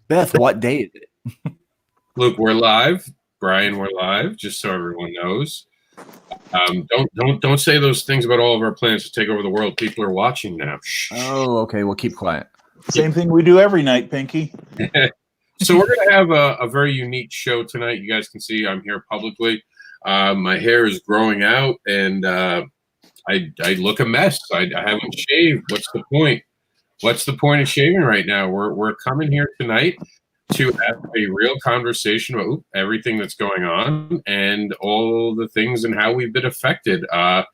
Beth, what day is it? Luke, we're live. Brian, we're live. Just so everyone knows. Don't say those things about all of our plans to take over the world. People are watching now. Shh. Oh, okay. We'll keep quiet. Same thing we do every night, Pinky. So we're going to have a very unique show tonight. You guys can see I'm here publicly. My hair is growing out, and I look a mess. I haven't shaved. What's the point? What's the point of shaving right now? We're coming here tonight to have a real conversation about everything that's going on and all the things and how we've been affected. We're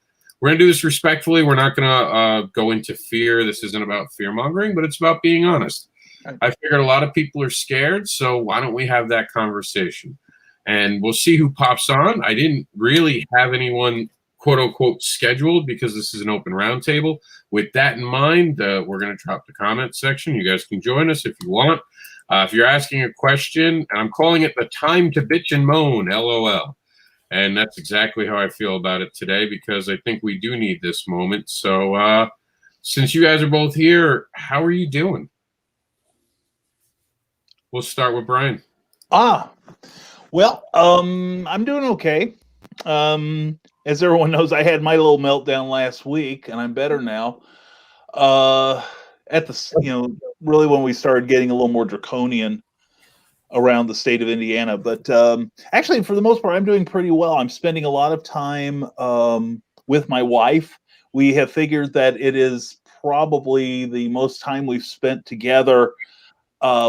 going to do this respectfully. We're not going to go into fear. This isn't about fear-mongering, but it's about being honest. I figured a lot of people are scared, so why don't we have that conversation? And we'll see who pops on. I didn't really have anyone, quote-unquote, scheduled because this is an open roundtable. With that in mind, we're going to drop the comment section. You guys can join us if you want. If you're asking a question, and I'm calling it the time to bitch and moan, LOL. And that's exactly how I feel about it today because I think we do need this moment. So since you guys are both here, how are you doing? We'll start with Brian. Well, I'm doing okay. As everyone knows, I had my little meltdown last week, and I'm better now. At the, really when we started getting a little more draconian around the state of Indiana. But actually, for the most part, I'm doing pretty well. I'm spending a lot of time with my wife. We have figured that it is probably the most time we've spent together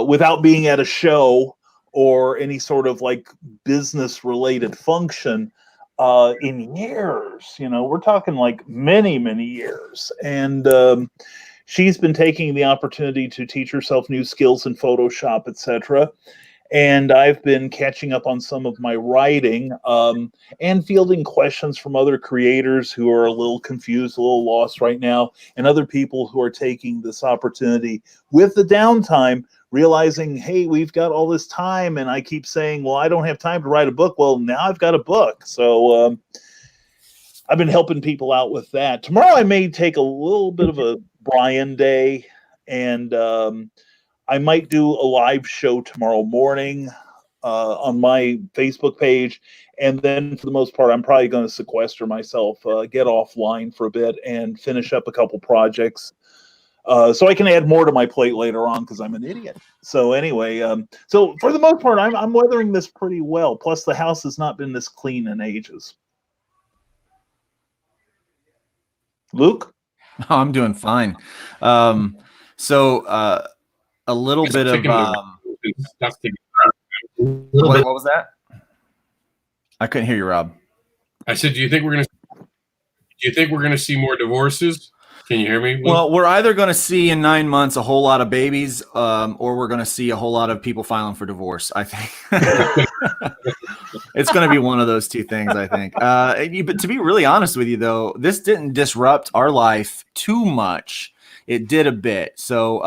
without being at a show or any sort of like business related function in years. We're talking like many, many years. And she's been taking the opportunity to teach herself new skills in Photoshop, etc. And I've been catching up on some of my writing and fielding questions from other creators who are a little confused, a little lost right now, and other people who are taking this opportunity with the downtime, realizing, hey, we've got all this time. And I keep saying, well, I don't have time to write a book. Well, now I've got a book. So I've been helping people out with that. Tomorrow I may take a little bit of a Brian day, and I might do a live show tomorrow morning on my Facebook page. And then for the most part, I'm probably going to sequester myself, get offline for a bit and finish up a couple projects. So I can add more to my plate later on because I'm an idiot. So anyway, so for the most part, I'm weathering this pretty well. Plus, the house has not been this clean in ages. Luke? Oh, I'm doing fine. So a little bit of what was that? I couldn't hear you, Rob. I said, do you think we're gonna see more divorces? Can you hear me, Luke? Well, we're either going to see in 9 months a whole lot of babies, or we're going to see a whole lot of people filing for divorce. I think it's going to be one of those two things. I think. But to be really honest with you, though, this didn't disrupt our life too much. It did a bit. So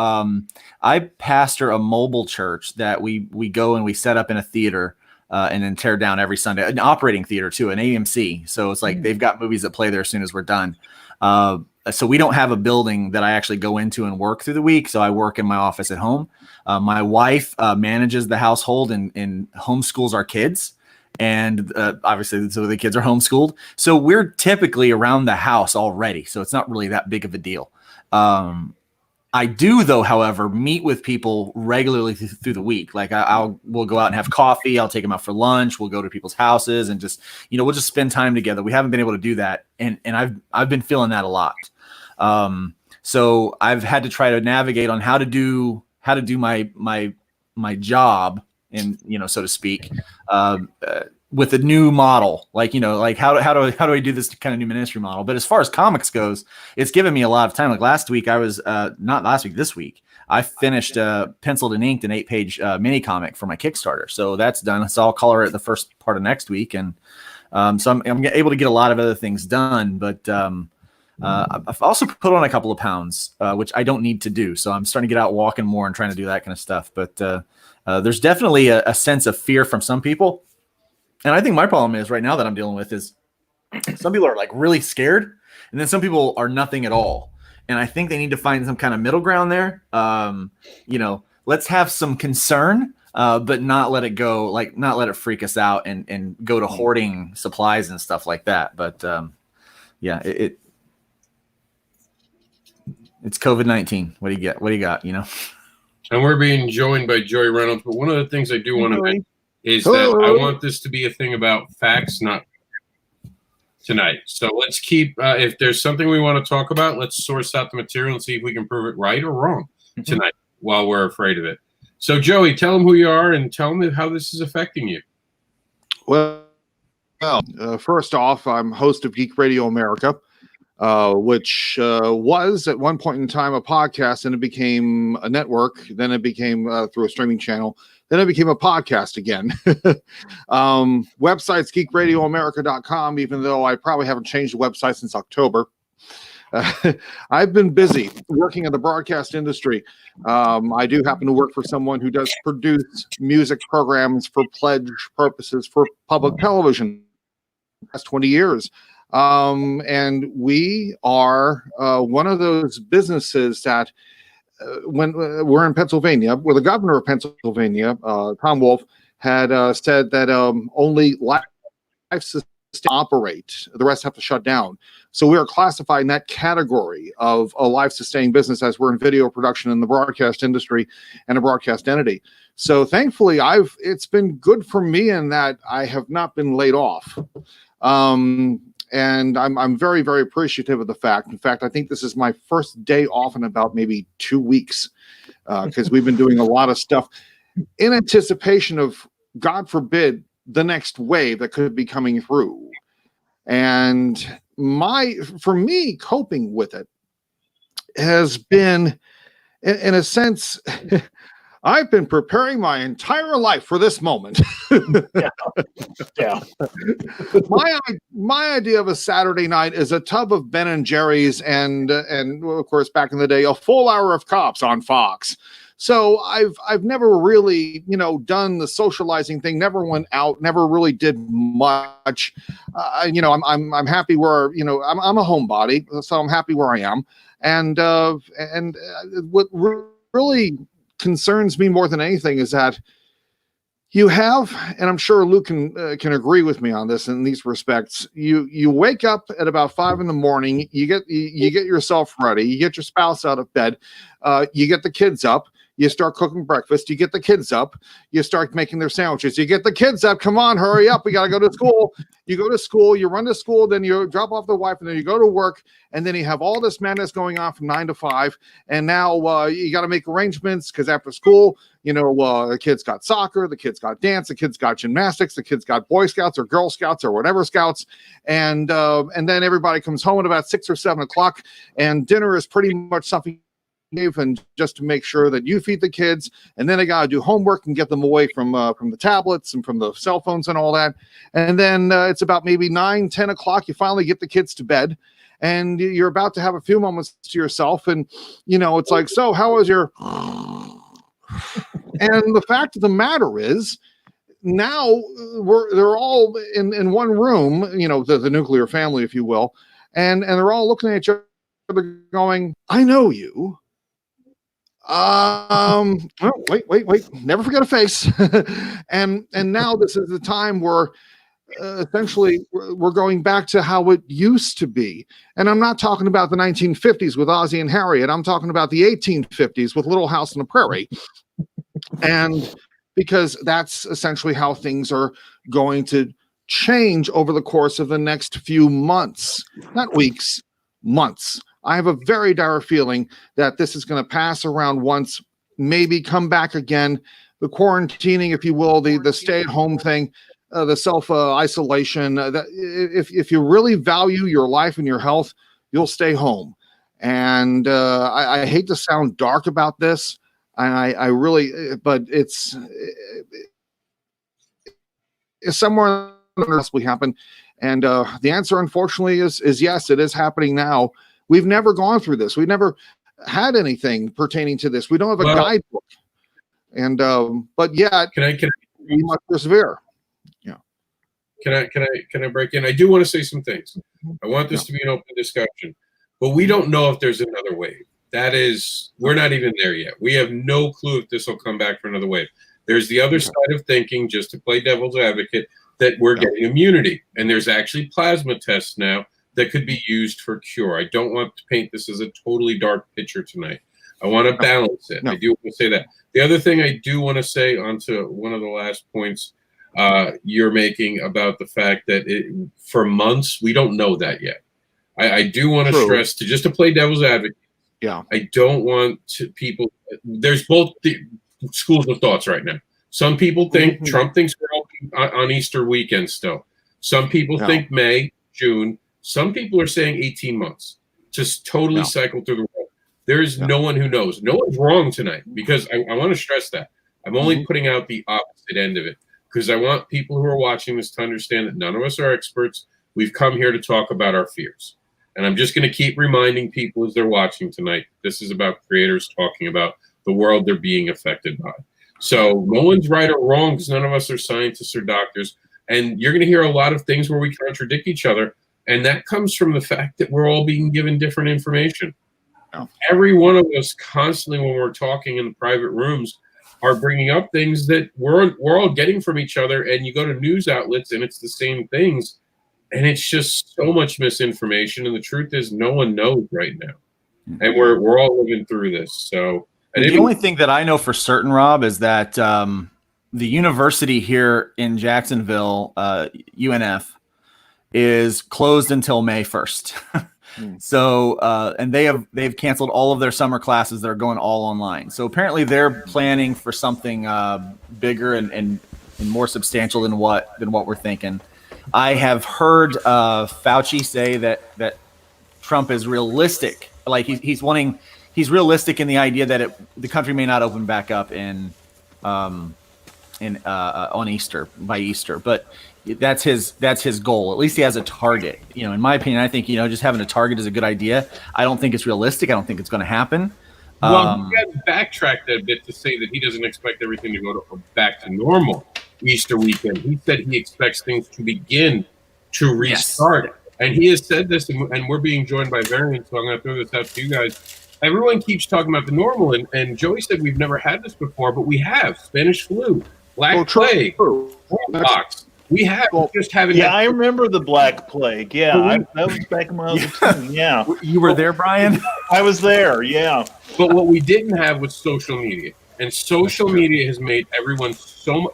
I pastor a mobile church that we go and we set up in a theater. And then tear down every Sunday, an operating theater too, an AMC. So it's like they've got movies that play there as soon as we're done. So we don't have a building that I actually go into and work through the week. So I work in my office at home. My wife manages the household and homeschools our kids. And obviously, so the kids are homeschooled. So we're typically around the house already. So it's not really that big of a deal. I do, though, however, meet with people regularly through the week. Like we'll go out and have coffee. I'll take them out for lunch. We'll go to people's houses and just, we'll just spend time together. We haven't been able to do that. And I've been feeling that a lot. So I've had to try to navigate on how to do my job and, so to speak, with a new model, like how do I do this kind of new ministry model? But as far as comics goes, it's given me a lot of time. Like last week, I was not last week, this week, I finished penciled and inked an 8-page mini comic for my Kickstarter. So that's done. So I'll color it the first part of next week, and so I'm able to get a lot of other things done. But I've also put on a couple of pounds, which I don't need to do. So I'm starting to get out walking more and trying to do that kind of stuff. But there's definitely a sense of fear from some people. And I think my problem is right now that I'm dealing with is some people are like really scared, and then some people are nothing at all. And I think they need to find some kind of middle ground there. let's have some concern, but not let it go, like not let it freak us out and go to hoarding supplies and stuff like that. But yeah, it's COVID-19. What do you get? What do you got? You know. And we're being joined by Joey Reynolds. But one of the things I do want to mention is that I want this to be a thing about facts, not tonight. So let's keep, if there's something we want to talk about, let's source out the material and see if we can prove it right or wrong tonight while we're afraid of it. So Joey, tell them who you are and tell them how this is affecting you. Well, first off, I'm host of Geek Radio America, which was at one point in time a podcast, and it became a network. Then it became through a streaming channel. Then it became a podcast again. Website's geekradioamerica.com, even though I probably haven't changed the website since October. I've been busy working in the broadcast industry. I do happen to work for someone who does produce music programs for pledge purposes for public television the past 20 years. And we are one of those businesses that when we're in Pennsylvania, where the governor of Pennsylvania, Tom Wolf, had said that only life operate, the rest have to shut down. So we are classified in that category of a life-sustaining business, as we're in video production in the broadcast industry and a broadcast entity. So thankfully, it's been good for me in that I have not been laid off. And I'm very, very appreciative of the fact. In fact, I think this is my first day off in about maybe 2 weeks, because we've been doing a lot of stuff in anticipation of, God forbid, the next wave that could be coming through. And for me, coping with it has been, in a sense, I've been preparing my entire life for this moment. Yeah. My idea of a Saturday night is a tub of Ben and Jerry's and of course back in the day a full hour of Cops on Fox. So I've never really, done the socializing thing, never went out, never really did much. I'm happy where, I'm a homebody, so I'm happy where I am. And what really concerns me more than anything is that you have, and I'm sure Luke can agree with me on this in these respects. You wake up at about 5 a.m. You get yourself ready. You get your spouse out of bed. You get the kids up. You start cooking breakfast. You get the kids up. You start making their sandwiches. You get the kids up. Come on, hurry up. We got to go to school. You go to school. You run to school. Then you drop off the wife. And then you go to work. And then you have all this madness going on from 9 to 5. And now you got to make arrangements because after school, the kids got soccer. The kids got dance. The kids got gymnastics. The kids got Boy Scouts or Girl Scouts or whatever Scouts. And then everybody comes home at about 6 or 7 o'clock. And dinner is pretty much something, and just to make sure that you feed the kids, and then I got to do homework and get them away from the tablets and from the cell phones and all that. And then it's about maybe 9, 10 o'clock. You finally get the kids to bed, and you're about to have a few moments to yourself. And it's like, so how was your? And the fact of the matter is, now they're all in one room. The nuclear family, if you will, and they're all looking at each other, going, "I know you." Oh, wait. Never forget a face. and now this is the time where essentially we're going back to how it used to be. And I'm not talking about the 1950s with Ozzie and Harriet. I'm talking about the 1850s with Little House on the Prairie. And because that's essentially how things are going to change over the course of the next few months, not weeks, months. I have a very dire feeling that this is going to pass around once, maybe come back again. The quarantining, if you will, the stay-at-home thing, the self-isolation. If you really value your life and your health, you'll stay home. And I hate to sound dark about this, and I really, but it's somewhere possibly happen. And the answer, unfortunately, is yes, it is happening now. We've never gone through this. We've never had anything pertaining to this. We don't have a guidebook. And but yet we must persevere. Yeah. Can I break in? I do want to say some things. I want this to be an open discussion, but we don't know if there's another wave. we're not even there yet. We have no clue if this will come back for another wave. There's the other side of thinking, just to play devil's advocate, that we're getting immunity. And there's actually plasma tests now that could be used for cure. I don't want to paint this as a totally dark picture tonight. I want to balance it. No. I do want to say that. The other thing I do want to say onto one of the last points you're making about the fact that for months, we don't know that yet. I do want to stress just to play devil's advocate. Yeah. I don't want people. There's both the schools of thoughts right now. Some people think Trump thinks we're on Easter weekend still. Some people think May, June. Some people are saying 18 months. Just totally cycle through the world. There is no one who knows. No one's wrong tonight, because I want to stress that. I'm only putting out the opposite end of it, because I want people who are watching this to understand that none of us are experts. We've come here to talk about our fears. And I'm just going to keep reminding people as they're watching tonight, this is about creators talking about the world they're being affected by. So no one's right or wrong, because none of us are scientists or doctors. And you're going to hear a lot of things where we contradict each other. And that comes from the fact that we're all being given different information. Every one of us constantly, when we're talking in the private rooms, are bringing up things that we're all getting from each other. And you go to news outlets and it's the same things. And it's just so much misinformation. And the truth is, no one knows right now. And we're all living through this. So the only thing that I know for certain, Rob, is that the university here in Jacksonville, UNF, is closed until May 1st. So, and they've canceled all of their summer classes that are going all online. So apparently they're planning for something bigger and more substantial than what we're thinking. I have heard Fauci say that Trump is realistic. Like he's realistic in the idea that the country may not open back up on Easter, by Easter, but that's his goal. At least he has a target. In my opinion, I think just having a target is a good idea. I don't think it's realistic. I don't think it's going to happen. Well, he had backtracked a bit to say that he doesn't expect everything to go back to normal Easter weekend. He said he expects things to begin to restart. Yes. And he has said this, and we're being joined by variants, so I'm going to throw this out to you guys. Everyone keeps talking about the normal, and Joey said we've never had this before, but we have. Spanish flu, Black Plague, smallpox. We have. Just haven't. Yeah, I remember the Black Plague. Yeah, that was back when I was a teen. Yeah, you were there, Brian. I was there. Yeah, but what we didn't have was social media, and social media has made everyone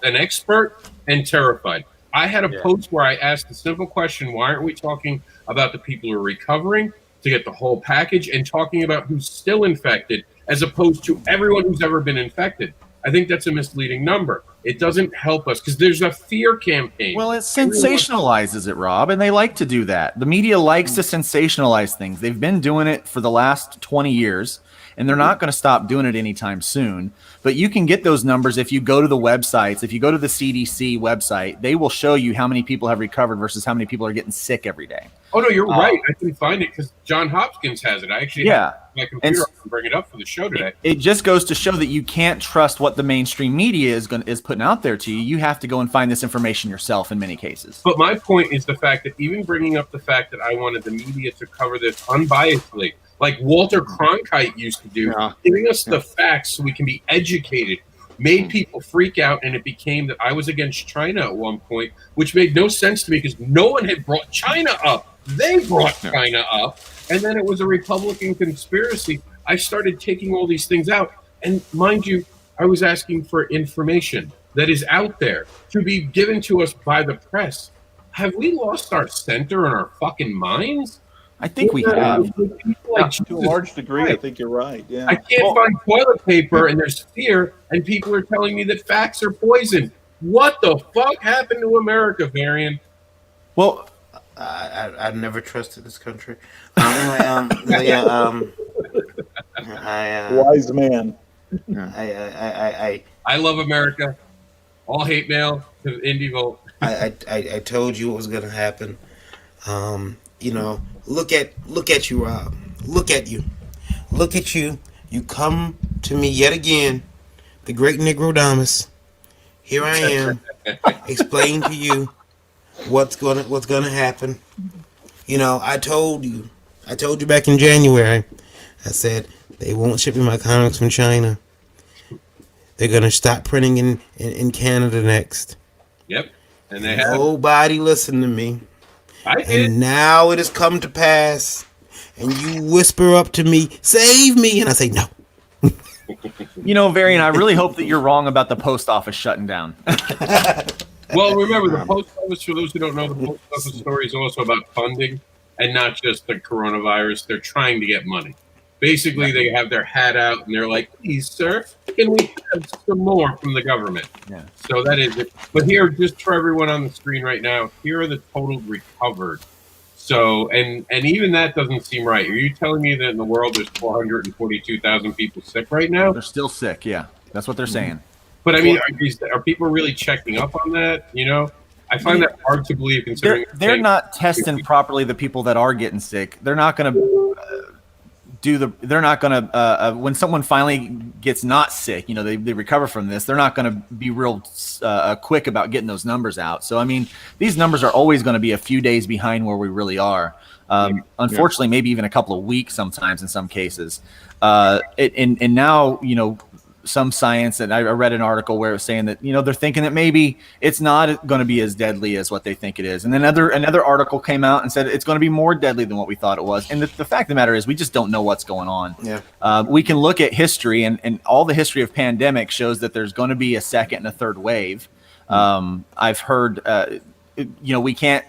an expert and terrified. I had a post where I asked the simple question: why aren't we talking about the people who are recovering to get the whole package, and talking about who's still infected, as opposed to everyone who's ever been infected? I think that's a misleading number. It doesn't help us because there's a fear campaign. Well, it sensationalizes it, Rob, and they like to do that. The media likes to sensationalize things. They've been doing it for the last 20 years, and they're not going to stop doing it anytime soon. But you can get those numbers if you go to the websites. If you go to the CDC website, they will show you how many people have recovered versus how many people are getting sick every day. Oh, no, you're right. I can find it because John Hopkins has it. I actually have my computer and bring it up for the show today. It just goes to show that you can't trust what the mainstream media is putting out there to you. You have to go and find this information yourself in many cases. But my point is the fact that even bringing up the fact that I wanted the media to cover this unbiasedly, like Walter Cronkite used to do, giving us the facts so we can be educated, made people freak out, and it became that I was against China at one point, which made no sense to me because no one had brought China up. They brought China up, and then it was a Republican conspiracy. I started taking all these things out, and mind you, I was asking for information that is out there to be given to us by the press. Have we lost our center and our fucking minds? I think we have. To a large degree, I think you're right. Yeah. I can't find toilet paper, and there's fear, and people are telling me that facts are poison. What the fuck happened to America, Varian? Well, I've never trusted this country. Wise man. I love America. All hate mail to Indie Vote. I told you what was going to happen. Look at you, Rob. Look at you. You come to me yet again, the great Negrodamus. Here I am, explaining to you what's gonna happen. I told you back in January I said, they won't ship me my comics from China. They're going to stop printing in Canada next. Yep. And they have. Nobody listened to me. I did. And now it has come to pass. And you whisper up to me, save me. And I say, no. You know, Varian, I really hope that you're wrong about the post office shutting down. Well, remember, the post office, for those who don't know, the post office story is also about funding and not just the coronavirus. They're trying to get money. Basically, they have their hat out and they're like, please, sir, can we have some more from the government? Yeah. So that is it. But here, just for everyone on the screen right now, here are the total recovered. So, and even that doesn't seem right. Are you telling me that in the world there's 442,000 people sick right now? They're still sick. Yeah, that's what they're saying. But I mean, are people really checking up on that? You know, I find that hard to believe considering They're not testing properly the people that are getting sick. They're not going to they're not going to when someone finally gets not sick, you know, they recover from this, they're not going to be real quick about getting those numbers out. So I mean, these numbers are always going to be a few days behind where we really are. Unfortunately, maybe even a couple of weeks sometimes in some cases. And now, you know, some science, and I read an article where it was saying that, you know, they're thinking that maybe it's not going to be as deadly as what they think it is. And then another article came out and said it's going to be more deadly than what we thought it was. And the fact of the matter is we just don't know what's going on. Yeah. We can look at history, and all the history of pandemic shows that there's going to be a second and a third wave. I've heard, you know, we can't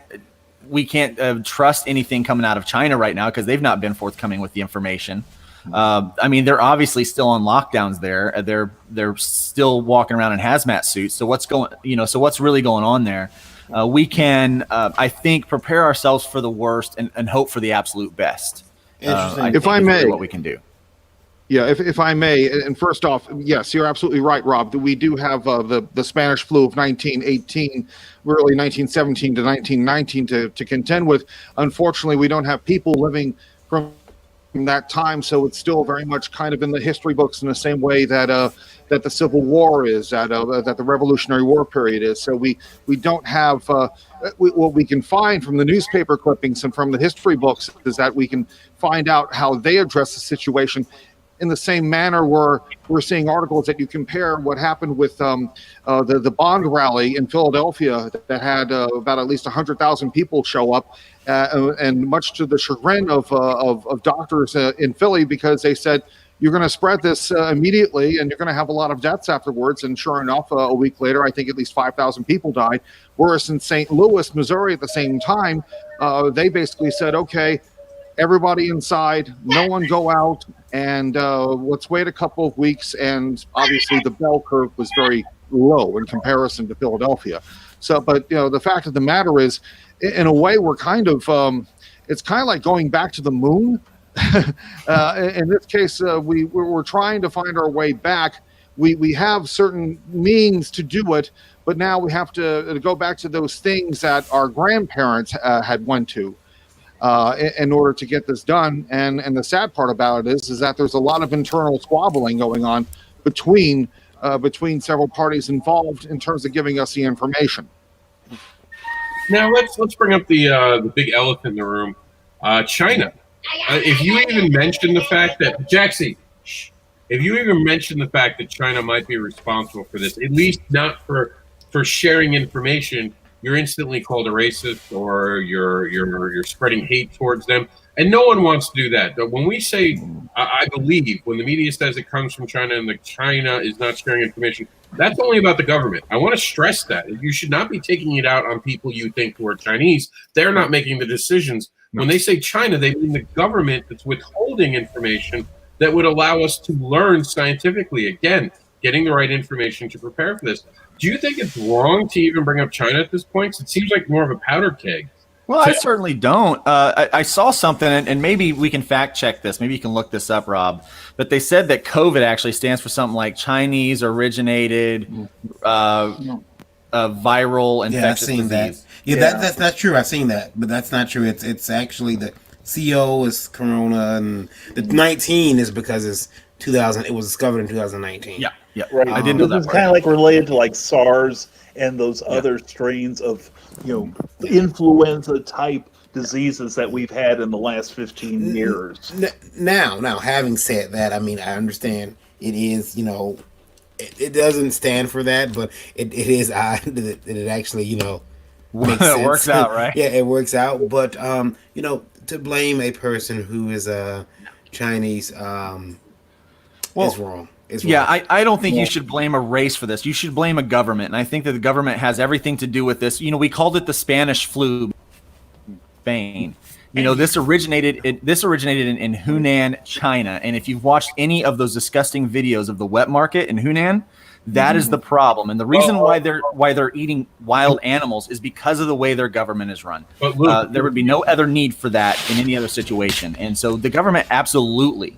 trust anything coming out of China right now because they've not been forthcoming with the information. I mean, they're obviously still on lockdowns there. They're still walking around in hazmat suits. So what's really going on there? We can, I think, prepare ourselves for the worst and hope for the absolute best. Interesting. If I may, what we can do. Yeah, if I may, and first off, yes, you're absolutely right, Rob. That we do have the Spanish flu of 1918, really 1917 to 1919 to contend with. Unfortunately, we don't have people living from that time, so it's still very much kind of in the history books in the same way that that the Civil War is, that the Revolutionary War period is. So we don't have what we can find from the newspaper clippings and from the history books is that we can find out how they address the situation. In the same manner, we're seeing articles that you compare what happened with the Bond rally in Philadelphia that had about at least 100,000 people show up, and much to the chagrin of doctors in Philly, because they said you're going to spread this immediately and you're going to have a lot of deaths afterwards. And sure enough, a week later, I think at least 5,000 people died. Whereas in St. Louis, Missouri, at the same time, they basically said, okay, everybody inside, no one go out, and let's wait a couple of weeks. And obviously the bell curve was very low in comparison to Philadelphia. So, but you know, the fact of the matter is, in a way, we're kind of, it's kind of like going back to the moon. In this case, we're trying to find our way back. We have certain means to do it, but now we have to go back to those things that our grandparents had went to. In order to get this done. And the sad part about it is that there's a lot of internal squabbling going on between several parties involved in terms of giving us the information. Now let's bring up the big elephant in the room, China. If you even mention the fact that China might be responsible for this, at least not for sharing information, you're instantly called a racist, or you're spreading hate towards them, and no one wants to do that. But when we say, I believe, when the media says it comes from China and that China is not sharing information, that's only about the government. I want to stress that you should not be taking it out on people you think who are Chinese. They're not making the decisions. When they say China, they mean the government that's withholding information that would allow us to learn scientifically. Again, getting the right information to prepare for this. Do you think it's wrong to even bring up China at this point? It seems like more of a powder keg. Well, I certainly don't. I saw something, and maybe we can fact check this. Maybe you can look this up, Rob. But they said that COVID actually stands for something like Chinese originated viral infectious disease. That. Yeah, that's not true. I've seen that, but that's not true. It's actually the CO is Corona, and the 19 is because it's 2000. It was discovered in 2019. Yeah. Right. I didn't know that It's part. kind of like related to like SARS and those other strains of, influenza type diseases that we've had in the last 15 years. Now, having said that, I mean, I understand it is, it doesn't stand for that, but it is odd that it actually, makes sense. It works out, right? Yeah, it works out. But, to blame a person who is Chinese is wrong. It's Yeah, wrong. I don't think you should blame a race for this. You should blame a government. And I think that the government has everything to do with this. We called it the Spanish flu. Spain. This originated in Hunan, China. And if you've watched any of those disgusting videos of the wet market in Hunan, that is the problem. And the reason why they're eating wild animals is because of the way their government is run. But Luke, There would be no other need for that in any other situation. And so the government absolutely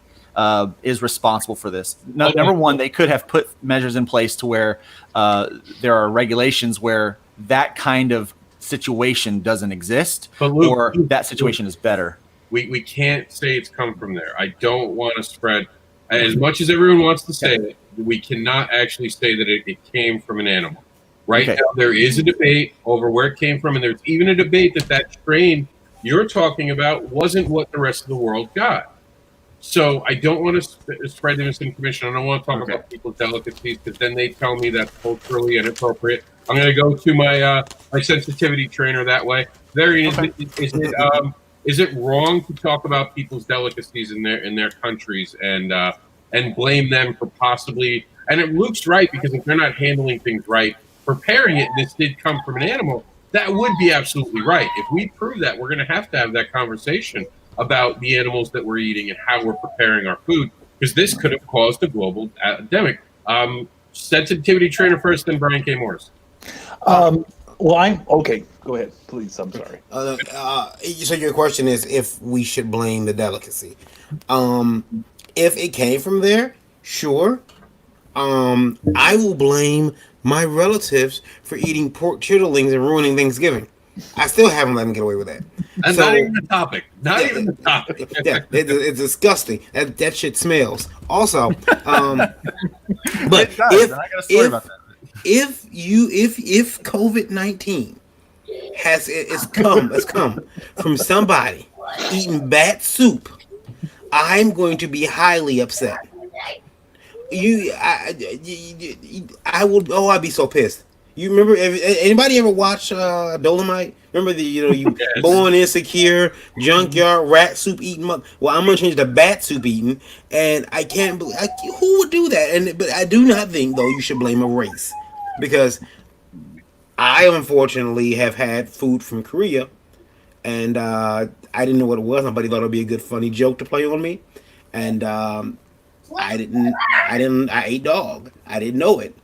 is responsible for this. Number one, they could have put measures in place to where there are regulations where that kind of situation doesn't exist, But Luke, or that situation is better. we can't say it's come from there. I don't want to spread, as much as everyone wants to say it, we cannot actually say that it came from an animal. Right Okay. now, there is a debate over where it came from, and there's even a debate that strain you're talking about wasn't what the rest of the world got. So I don't want to spread the misinformation. I don't want to talk about people's delicacies, because then they tell me that's culturally inappropriate. I'm going to go to my my sensitivity trainer that way. Is it wrong to talk about people's delicacies in their countries and blame them for possibly? And Luke's right, because if they're not handling things right, preparing it, this did come from an animal. That would be absolutely right. If we prove that, we're going to have that conversation about the animals that we're eating and how we're preparing our food, because this could have caused a global epidemic. Sensitivity trainer first, then Brian K. Morris. Well, I'm okay. Go ahead, please. I'm sorry. So your question is if we should blame the delicacy. If it came from there, sure. I will blame my relatives for eating pork chitterlings and ruining Thanksgiving. I still haven't let them get away with that. That's not even the topic. Not even the topic. Yeah, it's disgusting. That shit smells. Also, but It does, and I got a story about that. if COVID-19 has come from somebody eating bat soup, I'm going to be highly upset. I'd be so pissed. You remember? Anybody ever watch Dolomite? Remember you Yes. Born Insecure, Junkyard, Rat Soup eating. Well, I'm gonna change to Bat Soup eating, and I can't believe who would do that. But I do not think though you should blame a race, because I unfortunately have had food from Korea, and I didn't know what it was. Somebody thought it'd be a good funny joke to play on me, and I didn't. I ate dog. I didn't know it,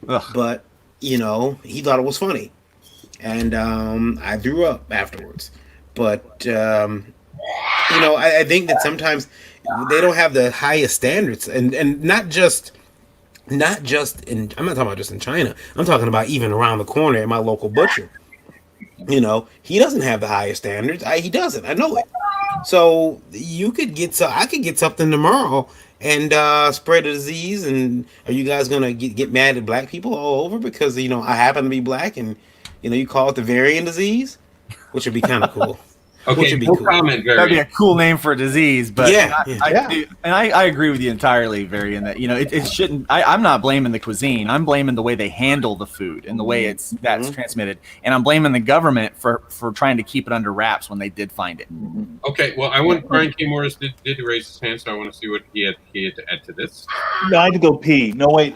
Ugh. but he thought it was funny, and I threw up afterwards. But I think that sometimes they don't have the highest standards, and not just in. I'm not talking about just in China. I'm talking about even around the corner at my local butcher. He doesn't have the highest standards. He doesn't. I know it. So I could get something tomorrow and spread the disease. And are you guys gonna get mad at black people all over because I happen to be black and you call it the variant disease, which would be kind of cool. Okay, would be no cool. comment, That'd be Gary. a cool name for a disease, but Yeah. I agree with you entirely, Barry, in that it shouldn't. I'm not blaming the cuisine. I'm blaming the way they handle the food and the way that's transmitted, and I'm blaming the government for trying to keep it under wraps when they did find it. Okay, well, I want Brian K. Morris did raise his hand, so I want to see what he had to add to this. No, I had to go pee. No, wait.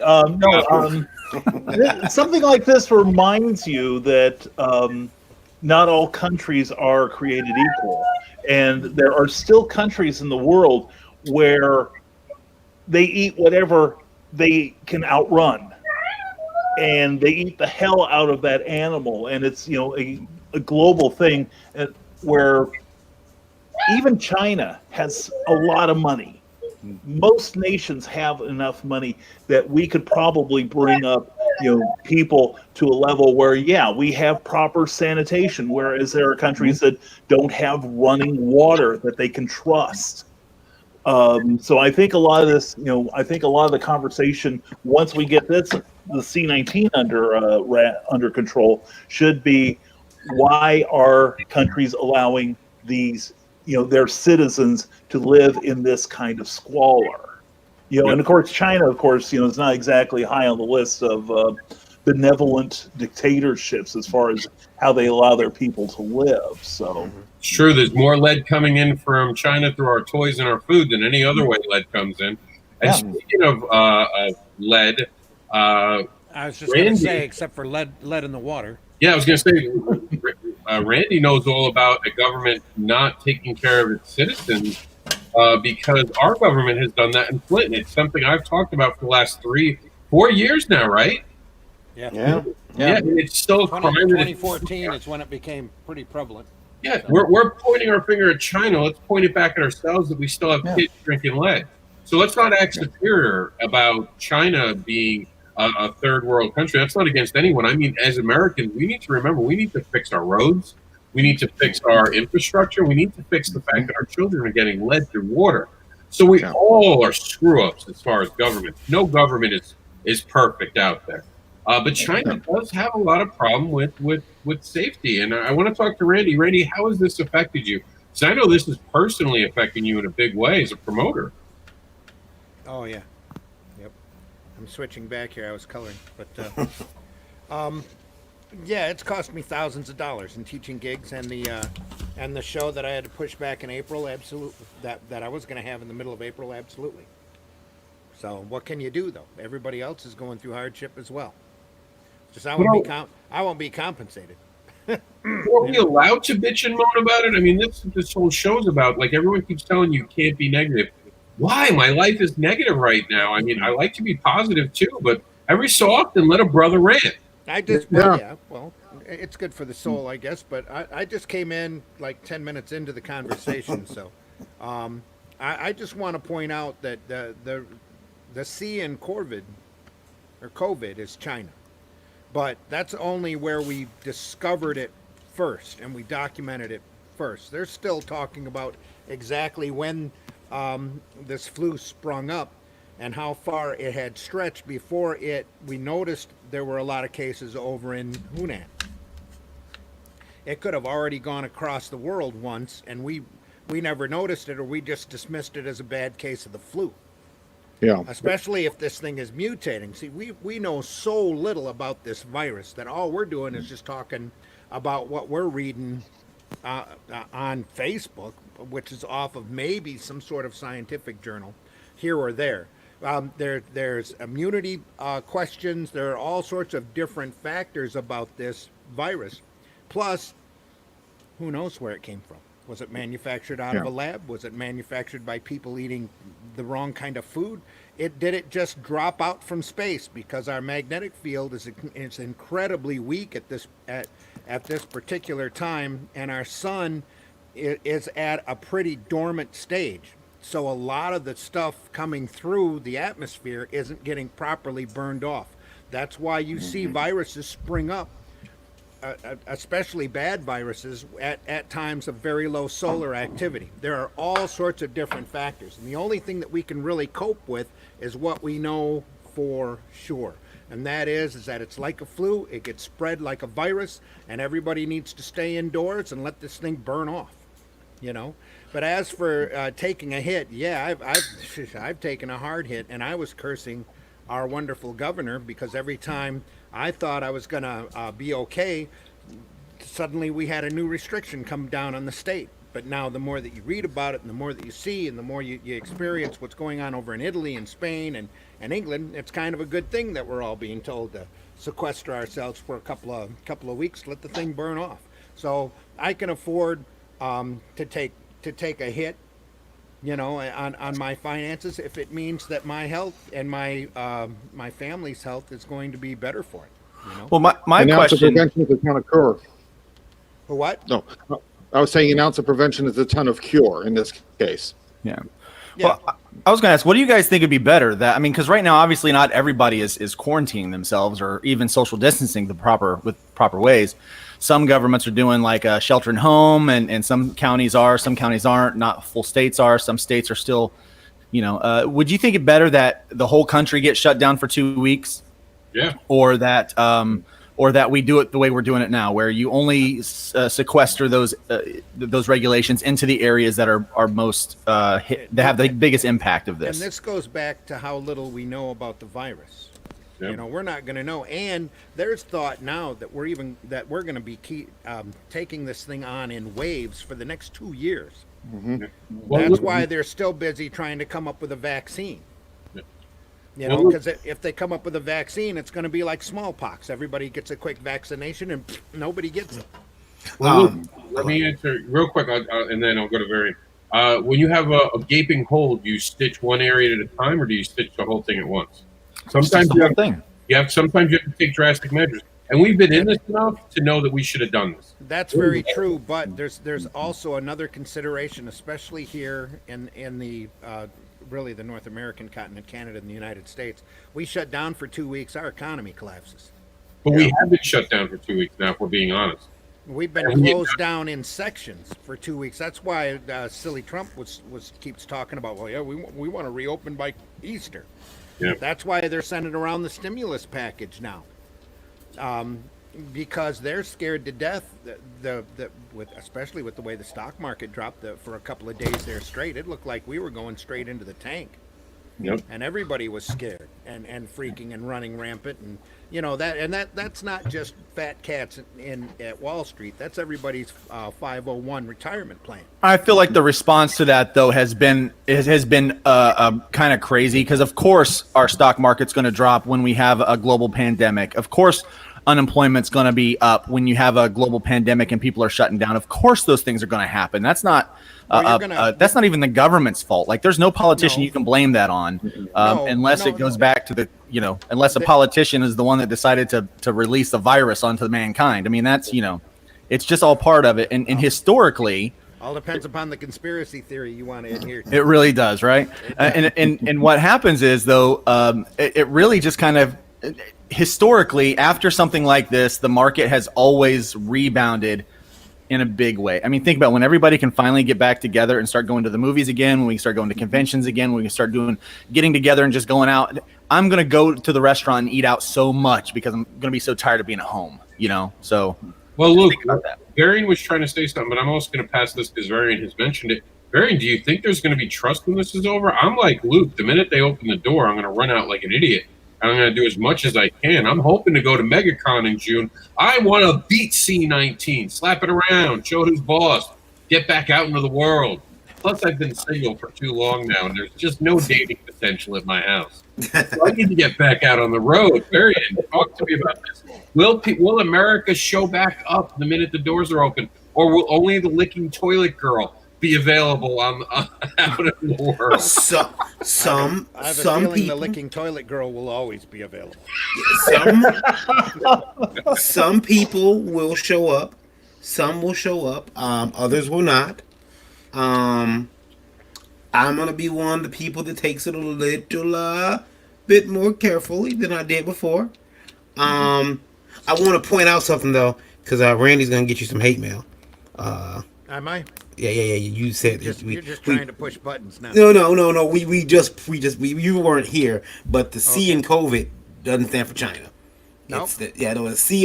Something like this reminds you that not all countries are created equal, and there are still countries in the world where they eat whatever they can outrun, and they eat the hell out of that animal, and it's a global thing where even China has a lot of money. Most nations have enough money that we could probably bring up, people to a level where, we have proper sanitation, whereas there are countries that don't have running water that they can trust. So I think a lot of this, the conversation, once we get the C-19 under control, should be why are countries allowing these, their citizens to live in this kind of squalor. And of course, China, is not exactly high on the list of benevolent dictatorships as far as how they allow their people to live. So It's true. There's more lead coming in from China through our toys and our food than any other way lead comes in. And speaking of lead, I was just going to Randy- say, except for lead in the water. Yeah, I was going to say, Randy knows all about a government not taking care of its citizens because our government has done that in Flint. It's something I've talked about for the last 3-4 years now, right? Yeah. Yeah, and it's still a crime. that it's- 2014 is when it became pretty prevalent. Yeah, we're pointing our finger at China. Let's point it back at ourselves that we still have kids drinking lead. So let's not act superior about China being a third world country. That's not against anyone. I mean, as Americans, we need to remember we need to fix our roads. We need to fix our infrastructure. We need to fix the fact that our children are getting lead through water. So we all are screw ups as far as government. No government is perfect out there. But China does have a lot of problem with safety. And I want to talk to Randy. Randy, how has this affected you? Because I know this is personally affecting you in a big way as a promoter. Oh, yeah. Yep. I'm switching back here. I was coloring. But, yeah, it's cost me thousands of dollars in teaching gigs and the show that I had to push back in April, absolutely. That I was going to have in the middle of April, absolutely. So what can you do, though? Everybody else is going through hardship as well. Just I won't be compensated. Are we allowed to bitch and moan about it? I mean, this whole show's about, like, everyone keeps telling you can't be negative. Why? My life is negative right now. I mean, I like to be positive too, but every so often let a brother rant. Well, it's good for the soul, I guess. But I just came in like 10 minutes into the conversation, so I just want to point out that the C in COVID is China, but that's only where we discovered it first and we documented it first. They're still talking about exactly when this flu sprung up and how far it had stretched before we noticed there were a lot of cases over in Hunan. It could have already gone across the world once and we never noticed it, or we just dismissed it as a bad case of the flu. Yeah. Especially if this thing is mutating. See, we know so little about this virus that all we're doing is just talking about what we're reading on Facebook, which is off of maybe some sort of scientific journal here or there. There's immunity questions. There are all sorts of different factors about this virus. Plus, who knows where it came from? Was it manufactured out of a lab? Was it manufactured by people eating the wrong kind of food? Did it just drop out from space because our magnetic field is incredibly weak at this particular time, and our sun is at a pretty dormant stage. So a lot of the stuff coming through the atmosphere isn't getting properly burned off. That's why you see viruses spring up, especially bad viruses, at times of very low solar activity. There are all sorts of different factors. And the only thing that we can really cope with is what we know for sure. And that is that it's like a flu, it gets spread like a virus, and everybody needs to stay indoors and let this thing burn off, But as for taking a hit, yeah, I've taken a hard hit, and I was cursing our wonderful governor because every time I thought I was going to be okay, suddenly we had a new restriction come down on the state. But now the more that you read about it and the more that you see and the more you experience what's going on over in Italy and Spain and England, it's kind of a good thing that we're all being told to sequester ourselves for a couple of weeks, let the thing burn off. So I can afford to take a hit, on my finances if it means that my health and my family's health is going to be better for it. Well, my An ounce of question. prevention is a ton of cure. For what? No, I was saying an ounce of prevention is a ton of cure in this case. Yeah. Yeah. Well, I was going to ask, what do you guys think would be better? Because right now, obviously, not everybody is quarantining themselves or even social distancing with proper ways. Some governments are doing like a shelter in home, and some counties are, some counties aren't. Not full states are. Some states are still, would you think it better that the whole country gets shut down for 2 weeks? Yeah. Or that or that we do it the way we're doing it now, where you only sequester those regulations into the areas that are most that have the biggest impact of this. And this goes back to how little we know about the virus. Yep. You know, we're not going to know. And there's thought now that we're going to be taking this thing on in waves for the next 2 years. Well, That's look- why they're still busy trying to come up with a vaccine. Yeah. You Well, know, look- because if they come up with a vaccine, it's going to be like smallpox. Everybody gets a quick vaccination and nobody gets it. Well, look, let me answer real quick, and then I'll go to Varian. When you have a gaping hole, do you stitch one area at a time, or do you stitch the whole thing at once? Sometimes the whole thing. Sometimes you have to take drastic measures, and we've been in this enough to know that we should have done this. That's very true, but there's also another consideration, especially here in the really the North American continent, Canada and the United States. We shut down for 2 weeks, our economy collapses. But we have been shut down for 2 weeks now, if we're being honest. We've been closed down in sections for 2 weeks. That's why silly Trump keeps talking about, well, yeah, we want to reopen by Easter. Yeah. That's why they're sending around the stimulus package now, because they're scared to death. Especially with the way the stock market dropped for a couple of days there straight, it looked like we were going straight into the tank. Yep. And everybody was scared and freaking and running rampant, and you know that's not just fat cats at Wall Street. That's everybody's 501 retirement plan. I feel like the response to that, though, has been kind of crazy, because of course our stock market's going to drop when we have a global pandemic. Of course, unemployment's going to be up when you have a global pandemic and people are shutting down. Of course, those things are going to happen. That's not that's not even the government's fault. Like, there's no politician you can blame that on, unless it goes back to unless a politician is the one that decided to release the virus onto mankind. I mean, that's it's just all part of it. And historically, All depends upon the conspiracy theory you want to adhere to. it really does, right? And what happens is, though, it really just kind of historically, after something like this, the market has always rebounded in a big way. I mean, think about when everybody can finally get back together and start going to the movies again, when we start going to conventions again, when we can start getting together and just going out. I'm going to go to the restaurant and eat out so much because I'm going to be so tired of being at home, So, Well, look, think about that. Varian was trying to say something, but I'm also going to pass this because Varian has mentioned it. Varian, do you think there's going to be trust when this is over? I'm like Luke. The minute they open the door, I'm going to run out like an idiot. I'm going to do as much as I can. I'm hoping to go to MegaCon in June. I want to beat C19, slap it around, show who's boss, get back out into the world. Plus, I've been single for too long now, and there's just no dating potential at my house. So I need to get back out on the road. Varian, talk to me about this. Will America show back up the minute the doors are open, or will only the licking toilet girl be available out in the world? I have a Some feeling the people, licking toilet girl will always be available. some people will show up. Some will show up. Others will not. I'm gonna be one of the people that takes it a little bit more carefully than I did before. I want to point out something though, because Randy's gonna get you some hate mail. Am I? Yeah. You said You're just trying to push buttons now. No. You weren't here, but the C in COVID doesn't stand for China. Nope. It's the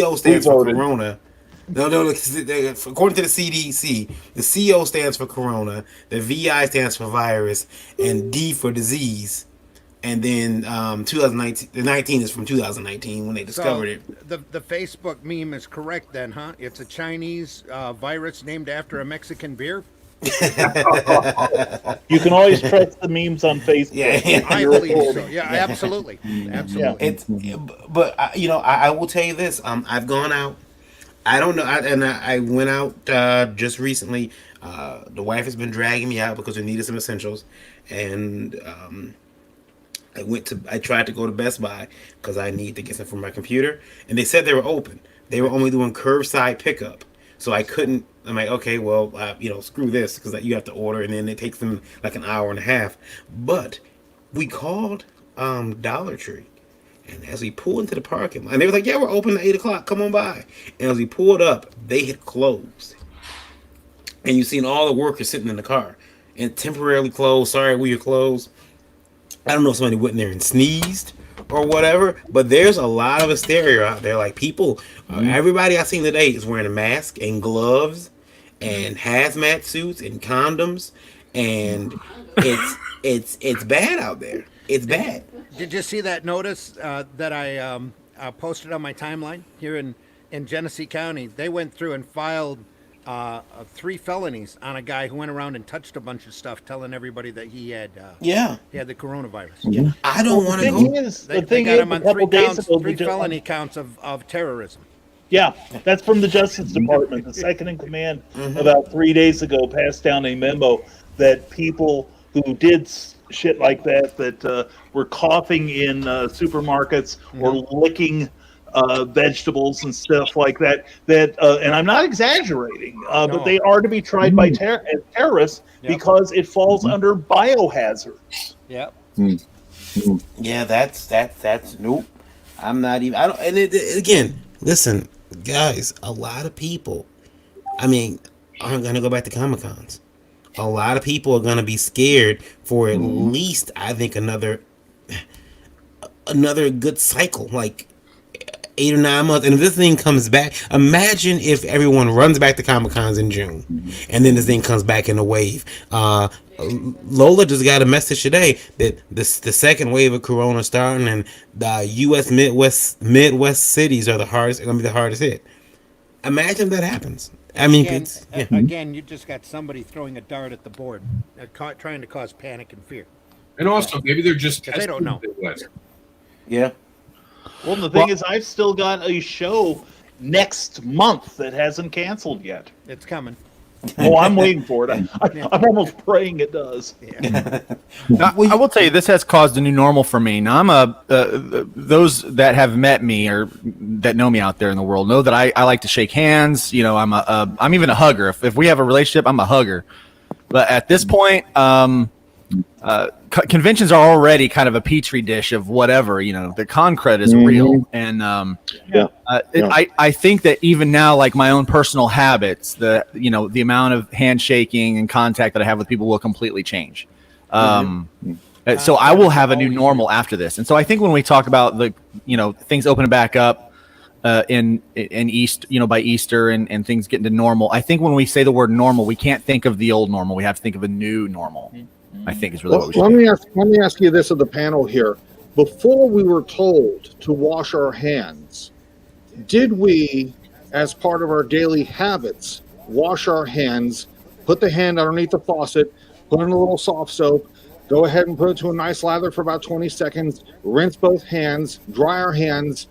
CO stands for voted. Corona. No. According to the CDC, the CO stands for Corona, the VI stands for virus, and D for disease. And then 2019, the 19 is from 2019 when they discovered it. The Facebook meme is correct then, huh? It's a Chinese virus named after a Mexican beer. You can always trust the memes on Facebook. Yeah. I believe so. Yeah, absolutely. Absolutely. But I will tell you this. I've gone out. I don't know. I went out just recently. The wife has been dragging me out because we needed some essentials, and I tried to go to Best Buy because I need to get some for my computer, and they said they were open. They were only doing curbside pickup, so I couldn't. I'm like, okay, well, screw this, because you have to order, and then it takes them like an hour and a half. But we called Dollar Tree, and as we pulled into the parking lot, and they were like, yeah, we're open at 8:00. Come on by. And as we pulled up, they had closed, and you seen all the workers sitting in the car and temporarily closed. Sorry, we are closed. I don't know if somebody went in there and sneezed, or whatever. But there's a lot of hysteria out there. Like people, everybody I seen today is wearing a mask and gloves and hazmat suits and condoms, and it's bad out there. It's bad. Did you see that notice that I posted on my timeline here in Genesee County? They went through and filed 3 felonies on a guy who went around and touched a bunch of stuff, telling everybody that he had he had the coronavirus. Yeah. I don't want to go. They got him on 3 felony counts of terrorism. Yeah, that's from the Justice Department. The second in command about 3 days ago passed down a memo that people who did shit like that were coughing in supermarkets or licking vegetables and stuff like that, and I'm not exaggerating, but they are to be tried by terrorists because it falls under biohazards. Yep. Yeah, that's nope. I'm not even. I don't. And again, listen, guys. A lot of people, I mean, aren't gonna go back to Comic-Cons. A lot of people are gonna be scared for at least, I think, another good cycle, like 8 or 9 months. And if this thing comes back, imagine if everyone runs back to Comic-Cons in June, and then this thing comes back in a wave. Lola just got a message today that the second wave of Corona starting, and the U.S. Midwest cities are going to be the hardest hit. Imagine that happens. I mean, again, you just got somebody throwing a dart at the board, trying to cause panic and fear. And also, maybe they're just They don't know. Yeah. Well, the thing is, I've still got a show next month that hasn't canceled yet. It's coming. Oh, I'm waiting for it. I'm almost praying it does. Yeah. Now, I will tell you, this has caused a new normal for me. Now, those that have met me or that know me out there in the world know that I like to shake hands. You know, I'm even a hugger. If we have a relationship, I'm a hugger. But at this point, conventions are already kind of a petri dish of whatever. You know, the con cred is real, and I think that even now, like my own personal habits, the amount of handshaking and contact that I have with people will completely change. So I will have a new normal after this, and so I think when we talk about the things opening back up in East, by Easter and things getting to normal, I think when we say the word normal, we can't think of the old normal. We have to think of a new normal. I think is really what we should do. Let me ask you this of the panel here. Before we were told to wash our hands, did we, as part of our daily habits, wash our hands, put the hand underneath the faucet, put in a little soft soap, go ahead and put it to a nice lather for about 20 seconds, rinse both hands, dry our hands?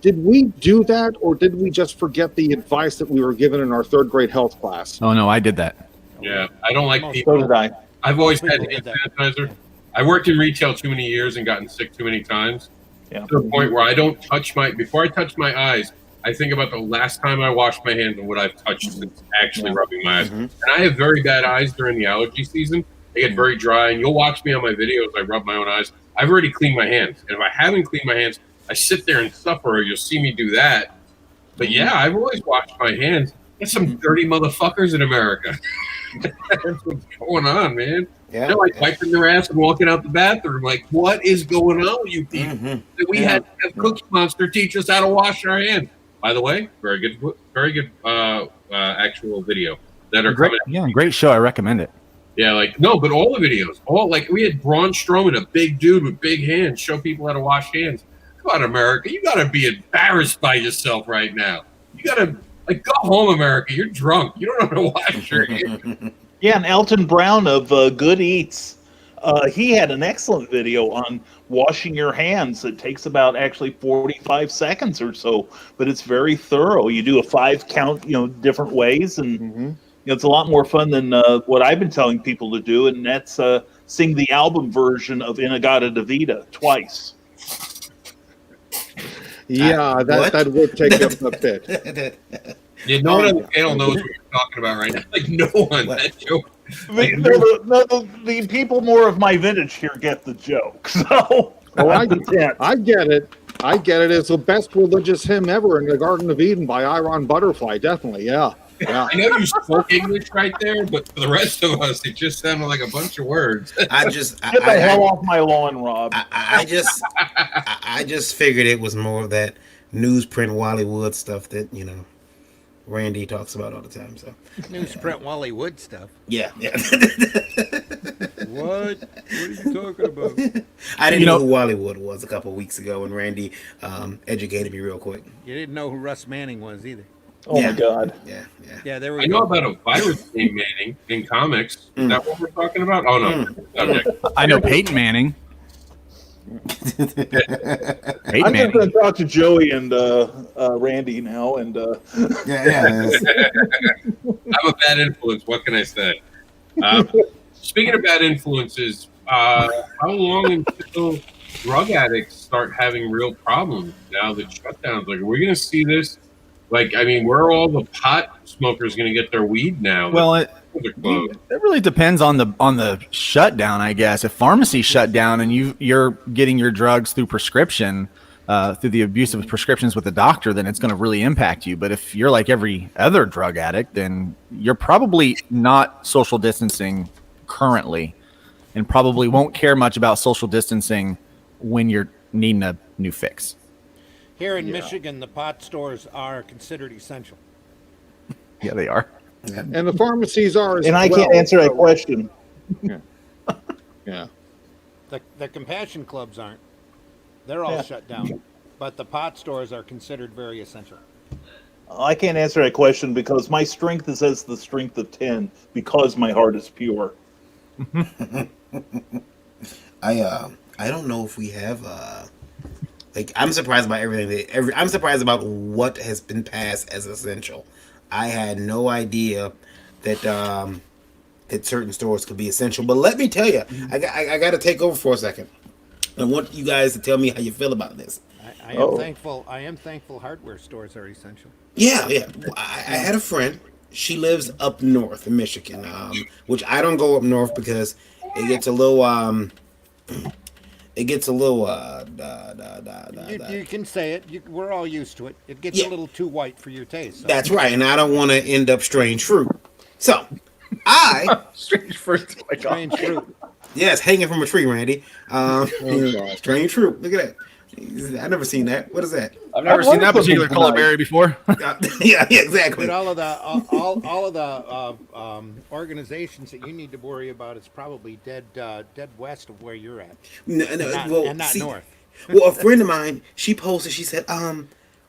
Did we do that, or did we just forget the advice that we were given in our 3rd grade health class? Oh no, I did that. Yeah, I don't like people. So did I. I've always had hand sanitizer. I worked in retail too many years and gotten sick too many times. Yeah. To the point where I don't before I touch my eyes, I think about the last time I washed my hands and what I've touched since actually rubbing my eyes. And I have very bad eyes during the allergy season. They get very dry, and you'll watch me on my videos. I rub my own eyes. I've already cleaned my hands. And if I haven't cleaned my hands, I sit there and suffer, or you'll see me do that. But yeah, I've always washed my hands. There's some dirty motherfuckers in America. That's what's going on, man. Yeah. They're like wiping their ass and walking out the bathroom. Like, what is going on with you people? We had to have Cookie Monster teach us how to wash our hands. By the way, very good actual video that are coming. Yeah, great show. I recommend it. Yeah, but all the videos, we had Braun Strowman, a big dude with big hands, show people how to wash hands. Come on, America, you got to be embarrassed by yourself right now. You got to go home, America. You're drunk. You don't know how to wash your hands. Yeah, and Elton Brown of Good Eats, he had an excellent video on washing your hands. It takes about actually 45 seconds or so, but it's very thorough. You do a 5 count, different ways, and it's a lot more fun than what I've been telling people to do, and that's sing the album version of In-A-Gadda-Da-Vida twice. Yeah, that would take up a bit. Yeah, no one on the panel knows what you're talking about right now. No one. That joke. The people more of my vintage here get the joke. So I get it. I get it. It's the best religious hymn ever in the Garden of Eden by Iron Butterfly. Definitely, yeah. Yeah. I know you spoke English right there, but for the rest of us, it just sounded like a bunch of words. Get the hell off my lawn, Rob. I just figured it was more of that newsprint Bollywood stuff that Randy talks about all the time. So Newsprint Wally Wood stuff. yeah. What? What are you talking about? I didn't know who Bollywood was a couple of weeks ago, and Randy educated me real quick. You didn't know who Russ Manning was either. Oh Yeah. my God. Yeah. Yeah, there we I go. know about a virus named Manning in comics. Is that what we're talking about? Oh, no. Okay. I know Peyton Manning. Peyton I'm just Manning. going to talk to Joey and Randy now, and Yeah. I'm a bad influence. What can I say? Speaking of bad influences, how long until drug addicts start having real problems now that shutdowns? Like, are we going to see this? Like, I mean, where are all the pot smokers going to get their weed now? Well, it really depends on the shutdown, I guess. If pharmacies shut down and you're getting your drugs through prescription, through the abuse of prescriptions with a doctor, then it's going to really impact you. But if you're like every other drug addict, then you're probably not social distancing currently, and probably won't care much about social distancing when you're needing a new fix. Here in Michigan, the pot stores are considered essential. Yeah, they are. And the pharmacies are as I well. can't answer that question. Yeah. The compassion clubs aren't. They're all Yeah. shut down. But the pot stores are considered very essential. I can't answer that question because my strength is as the strength of 10 because my heart is pure. I don't know if we have I'm surprised by everything I'm surprised about what has been passed as essential. I had no idea that that certain stores could be essential. But let me tell you, I got to take over for a second. I want you guys to tell me how you feel about this. I am thankful. I am thankful hardware stores are essential. Yeah. I had a friend. She lives up north in Michigan, which I don't go up north because it gets a little You can say it. We're all used to it. It gets a little too white for your taste. So. That's right, and I don't want to end up strange fruit. So, Strange fruit. Oh my God. Strange fruit. yes, hanging from a tree, Randy. Strange fruit. Look at that. I've never seen that. What is that? I've never seen that particular color berry before. yeah, exactly. But all of the organizations that you need to worry about is probably dead west of where you're at, and not north. Well, a friend of mine, she posted. She said,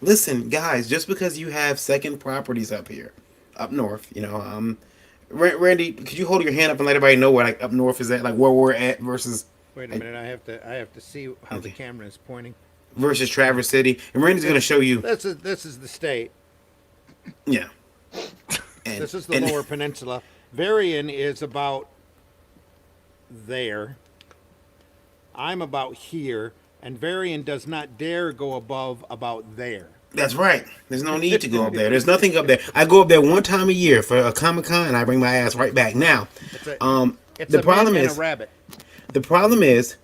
listen, guys, just because you have second properties up here, up north, Randy, could you hold your hand up and let everybody know where like up north is at, like where we're at versus. Wait a minute, I have to see how the camera is pointing. Versus Traverse City, and Randy's going to show you. This is the state. Yeah. This is the Lower Peninsula. Varian is about there. I'm about here, and Varian does not dare go above about there. That's right. There's no need to go up there. There's nothing up there. I go up there one time a year for a Comic-Con, and I bring my ass right back. Now, It's the a problem man is and a rabbit. the problem is,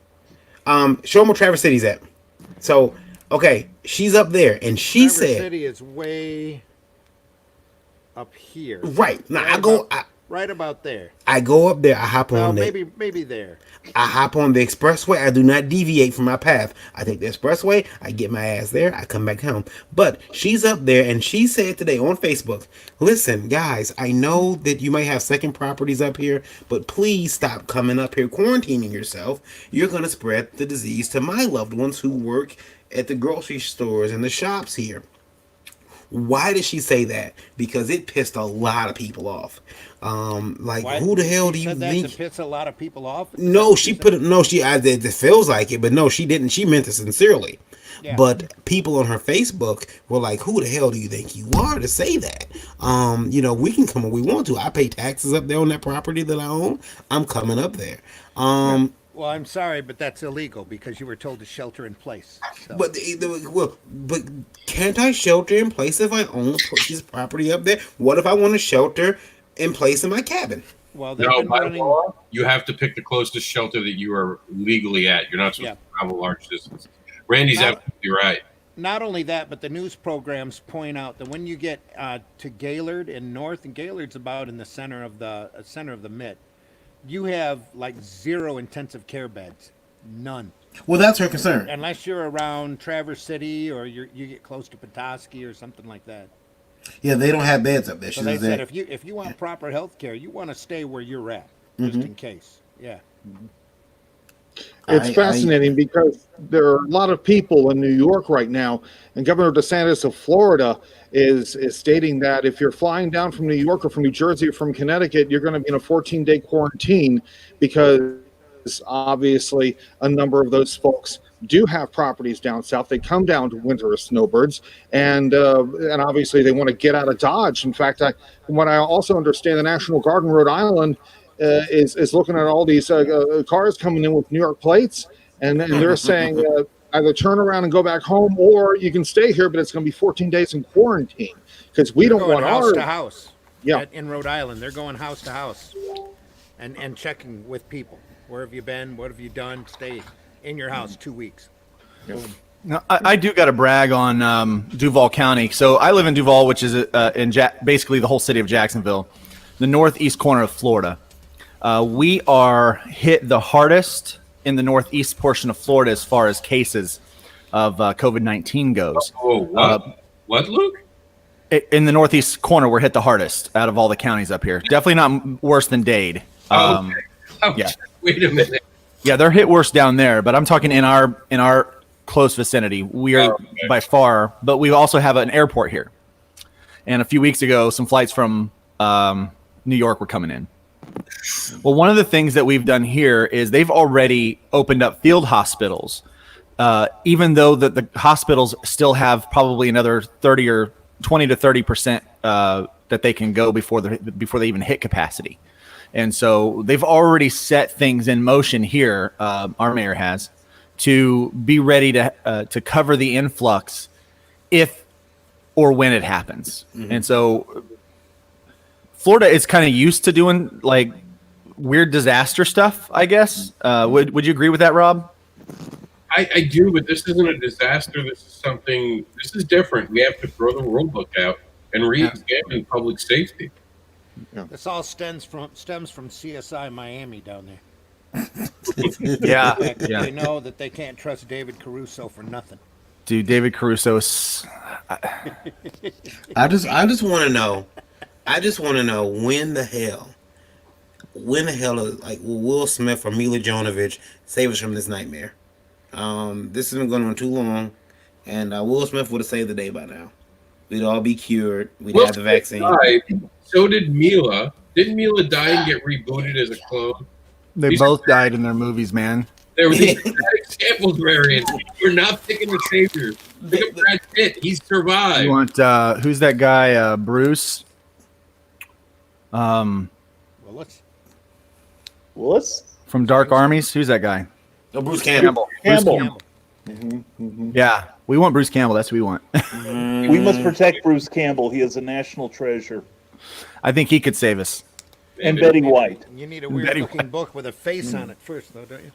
show them where Traverse City's at. So, okay, she's up there, and she Traverse said, City is way up here. right. Now Right about there. I go up there. I hop Well, on maybe there. I hop on the expressway. I do not deviate from my path. I take the expressway. I get my ass there. I come back home. But she's up there, and she said today on Facebook, listen, guys, I know that you might have second properties up here, but please stop coming up here quarantining yourself. You're going to spread the disease to my loved ones who work at the grocery stores and the shops here. Why did she say that? Because it pissed a lot of people off. Who the hell do you think? To piss a lot of people off? No, she put it. No, it feels like it, but no, she didn't. She meant it sincerely. Yeah. But people on her Facebook were like, "Who the hell do you think you are to say that?" We can come when we want to. I pay taxes up there on that property that I own. I'm coming up there. Well, I'm sorry, but that's illegal because you were told to shelter in place. So. But can't I shelter in place if I own a piece of property up there? What if I want to shelter in place in my cabin? Well, they've No, been by running. law, you have to pick the closest shelter that you are legally at. You're not supposed to travel large distances. Randy's Not- absolutely right. not only that, but the news programs point out that when you get to Gaylord and north, and Gaylord's about in the center of the Mitt, you have like 0 intensive care beds, none. Well, that's her concern. Unless you're around Traverse City or you get close to Petoskey or something like that. Yeah, they don't have beds up there. So She they says said that. if you want proper health care, you want to stay where you're at, just in case. Yeah. It's I- fascinating because there are a lot of people in New York right now, and Governor DeSantis of Florida is stating that if you're flying down from New York or from New Jersey or from Connecticut, you're going to be in a 14-day quarantine because obviously a number of those folks do have properties down south. They come down to winter as snowbirds, and obviously they want to get out of Dodge. In fact, from what I also understand, the National Guard in Rhode Island is looking at all these cars coming in with New York plates, and they're saying either turn around and go back home, or you can stay here, but it's going to be 14 days in quarantine because we They're don't going want house our to house. Yeah. In Rhode Island, they're going house to house, and checking with people. Where have you been? What have you done? Stay in your house 2 weeks. Now, I do got to brag on Duval County. So I live in Duval, which is basically the whole city of Jacksonville, the northeast corner of Florida. We are hit the hardest in the northeast portion of Florida as far as cases of COVID-19 goes. Oh, what? What, Luke? In the northeast corner, we're hit the hardest out of all the counties up here. Definitely not worse than Dade. Okay. Oh, yeah. Wait a minute. Yeah, they're hit worse down there, but I'm talking in our close vicinity. We are by far, but we also have an airport here. And a few weeks ago, some flights from New York were coming in. Well, one of the things that we've done here is they've already opened up field hospitals, even though the hospitals still have probably another 30 or 20 to 30% that they can go before they even hit capacity. And so they've already set things in motion here. Our mayor has to be ready to cover the influx if or when it happens. Mm-hmm. And so Florida is kind of used to doing like weird disaster stuff, I guess. Would you agree with that, Rob? I do, but this isn't a disaster. This is different. We have to throw the rule book out and re-examine public safety. This all stems from CSI Miami down there. Yeah. They know that they can't trust David Caruso for nothing. Dude, David Caruso. I just want to know. I just want to know when the hell like will Will Smith or Mila Jovovich save us from this nightmare? This has been going on too long, and Will Smith would have saved the day by now. We'd all be cured. We'd have the vaccine. So did Mila. Didn't Mila die and get rebooted as a clone? They both died in their movies, man. There were these examples, Marion. We're not picking the saviors. Look at Brad Pitt. He survived. You want who's that guy? Bruce. Willis from Dark Armies. Who's that guy? Oh, Bruce Campbell. Campbell. Yeah, we want Bruce Campbell. That's who we want. We must protect Bruce Campbell. He is a national treasure. I think he could save us. And Betty White. You need a weird-looking book with a face on it first, though, don't you?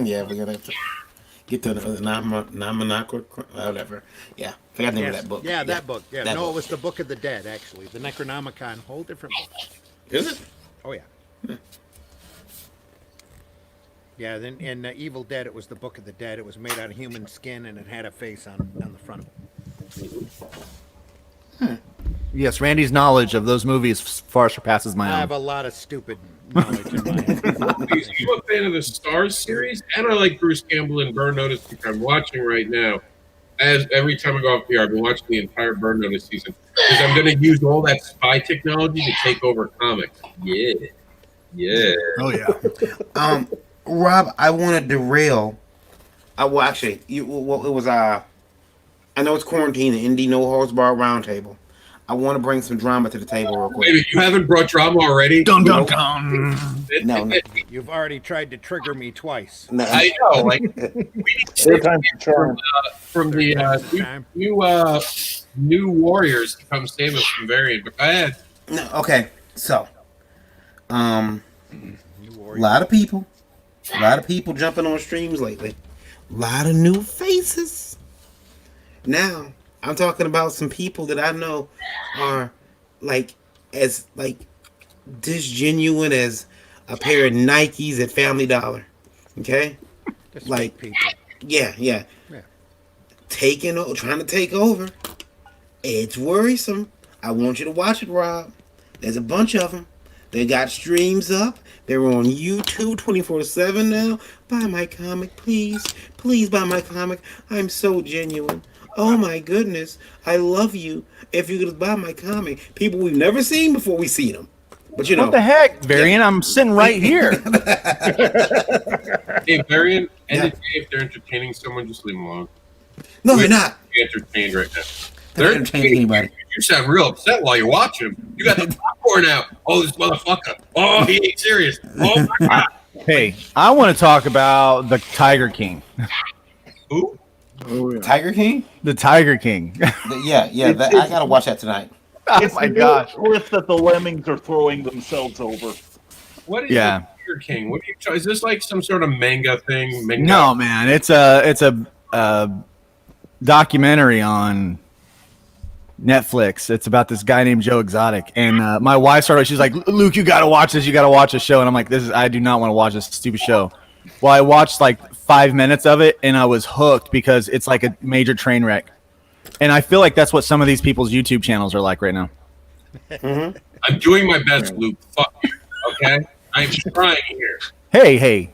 Yeah, we're gonna have to get to the non-monocle, whatever. Yeah, forgot the name of that book. Yeah, that book. Yeah, that no, book. it was the Book of the Dead, actually. The Necronomicon, whole different book. Is it? Oh yeah. Yeah, then in Evil Dead, it was the Book of the Dead. It was made out of human skin, and it had a face on the front of it. Yes, Randy's knowledge of those movies far surpasses my I own. have a lot of stupid knowledge in my head. I'm a fan of the Stars series, and I like Bruce Campbell in Burn Notice, which I'm watching right now. As every time I go off here, I've been watching the entire Burn Notice season because I'm going to use all that spy technology to take over comics. Yeah. Oh yeah. Rob, I want to derail. Well, actually, it was I know it's quarantine and Indy No Holds Barred Roundtable. I want to bring some drama to the table real quick. Wait, you haven't brought drama already? Dun dun dun. No. You've already tried to trigger me twice. No. I know. Like Third time's a charm. from the new Warriors to come save us from Variant. But go ahead. No, okay, so, a lot of people jumping on streams lately. A lot of new faces. Now, I'm talking about some people that I know are like as like disgenuine as a pair of Nikes at Family Dollar. Okay? Just Like, people. yeah. Yeah. Trying to take over. It's worrisome. I want you to watch it, Rob. There's a bunch of them. They got streams up. They're on YouTube 24/7 now. Buy my comic, please. Please buy my comic. I'm so genuine. Oh my goodness. I love you. If you could buy my comic. People we've never seen before, we see them. But you know. What the heck, Varian? I'm sitting right here. Hey, Varian, end Yeah. of the day, if they're entertaining someone, just leave them alone. No, they're not. Be entertained right now. They're not entertaining anybody. You sound real upset while you're watching them. You got the popcorn out. Oh, this motherfucker. Oh, he ain't serious. Oh my God. Hey, I want to talk about the Tiger King. Who? Tiger King? The Tiger King. Yeah. I gotta watch that tonight. Oh It's my the gosh. cliff that the lemmings are throwing themselves over. What is Yeah. the Tiger King? What are you? Is this like some sort of manga thing? Manga? No, man, it's a documentary on Netflix. It's about this guy named Joe Exotic, and my wife started. She's like, "Luke, you got to watch this. You got to watch this show." And I'm like, I do not want to watch this stupid show." Well, I watched like 5 minutes of it, and I was hooked because it's like a major train wreck. And I feel like that's what some of these people's YouTube channels are like right now. I'm doing my best, Luke. Fuck you. Okay? I'm trying here. Hey,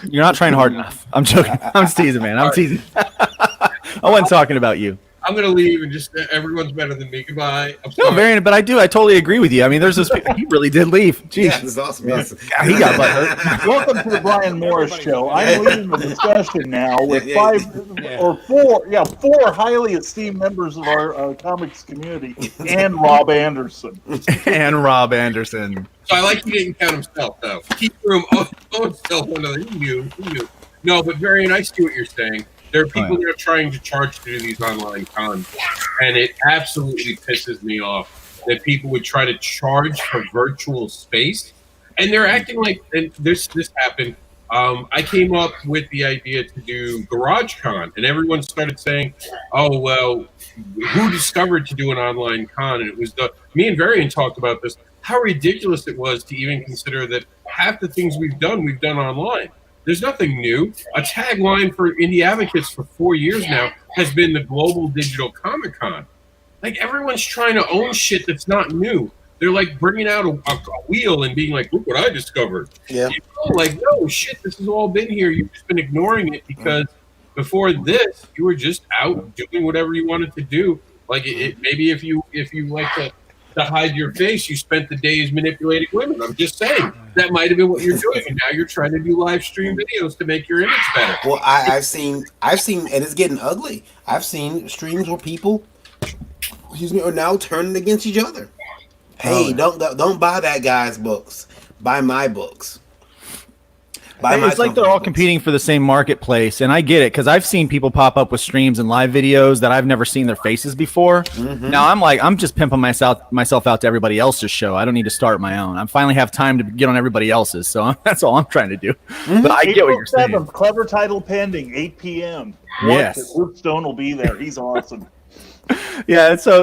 you're not trying hard enough. I'm joking. I'm teasing, man. I'm teasing. I wasn't talking about you. I'm gonna leave and just everyone's better than me. Goodbye. I'm No, sorry. Varian, but I totally agree with you. I mean, there's this. He really did leave. Jeez, Yeah, it's awesome. Awesome. he got butthurt. Welcome to the Brian Morris Show. I'm leading the discussion now with Yeah. four highly esteemed members of our comics community and Rob Anderson. And Rob Anderson. So I like he didn't count himself though. Keep room. Oh, himself another. He knew. No, but Varian, I see what you're saying. There are people that are trying to charge to do these online cons, and it absolutely pisses me off that people would try to charge for virtual space, and they're acting like. And this happened. I came up with the idea to do GarageCon, and everyone started saying, "Oh well, who discovered to do an online con?" And it was me and Varian talked about this. How ridiculous it was to even consider that half the things we've done online. There's nothing new. A tagline for Indie Advocates for 4 years now has been the Global Digital Comic Con. Like, everyone's trying to own shit that's not new. They're like bringing out a wheel and being like, look what I discovered. Yeah. You know, like, no shit, this has all been here. You've just been ignoring it because before this, you were just out doing whatever you wanted to do. Like, maybe if you like to hide your face, you spent the days manipulating women. I'm just saying that might have been what you're doing, and now you're trying to do live stream videos to make your image better. Well, I've seen, and it's getting ugly. I've seen streams where people, are now turning against each other. Hey, don't buy that guy's books. Buy my books. It's like they're all competing for the same marketplace, and I get it because I've seen people pop up with streams and live videos that I've never seen their faces before. Mm-hmm. Now I'm just pimping myself out to everybody else's show. I don't need to start my own. I finally have time to get on everybody else's, so that's all I'm trying to do. Mm-hmm. But I get what you're saying. 7th, clever title pending, 8 p.m. Yes. Luke Stone will be there. He's awesome. Yeah, so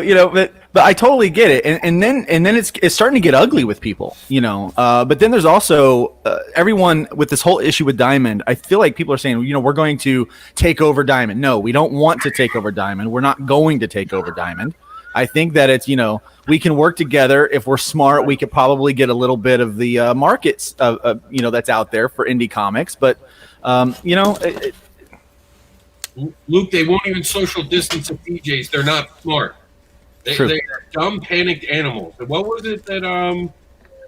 but I totally get it, and then it's starting to get ugly with people, But then there's also everyone with this whole issue with Diamond. I feel like people are saying, we're going to take over Diamond. No, we don't want to take over Diamond. We're not going to take over Diamond. I think that it's we can work together. If we're smart, we could probably get a little bit of the markets that's out there for indie comics. But Luke, they won't even social distance at PJs. They're not smart. They are dumb, panicked animals. And what was it that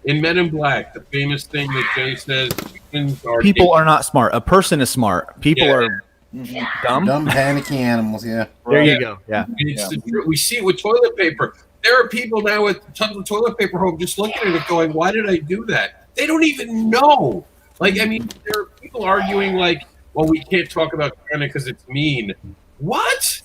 in Men in Black, the famous thing that Jay says, people are not smart. A person is smart. People are dumb. Dumb, panicky animals. Yeah. There you go. Yeah. We see it with toilet paper. There are people now with tons of toilet paper home just looking at it going, why did I do that? They don't even know. Like, I mean, there are people arguing like, well, we can't talk about China because it's mean. What?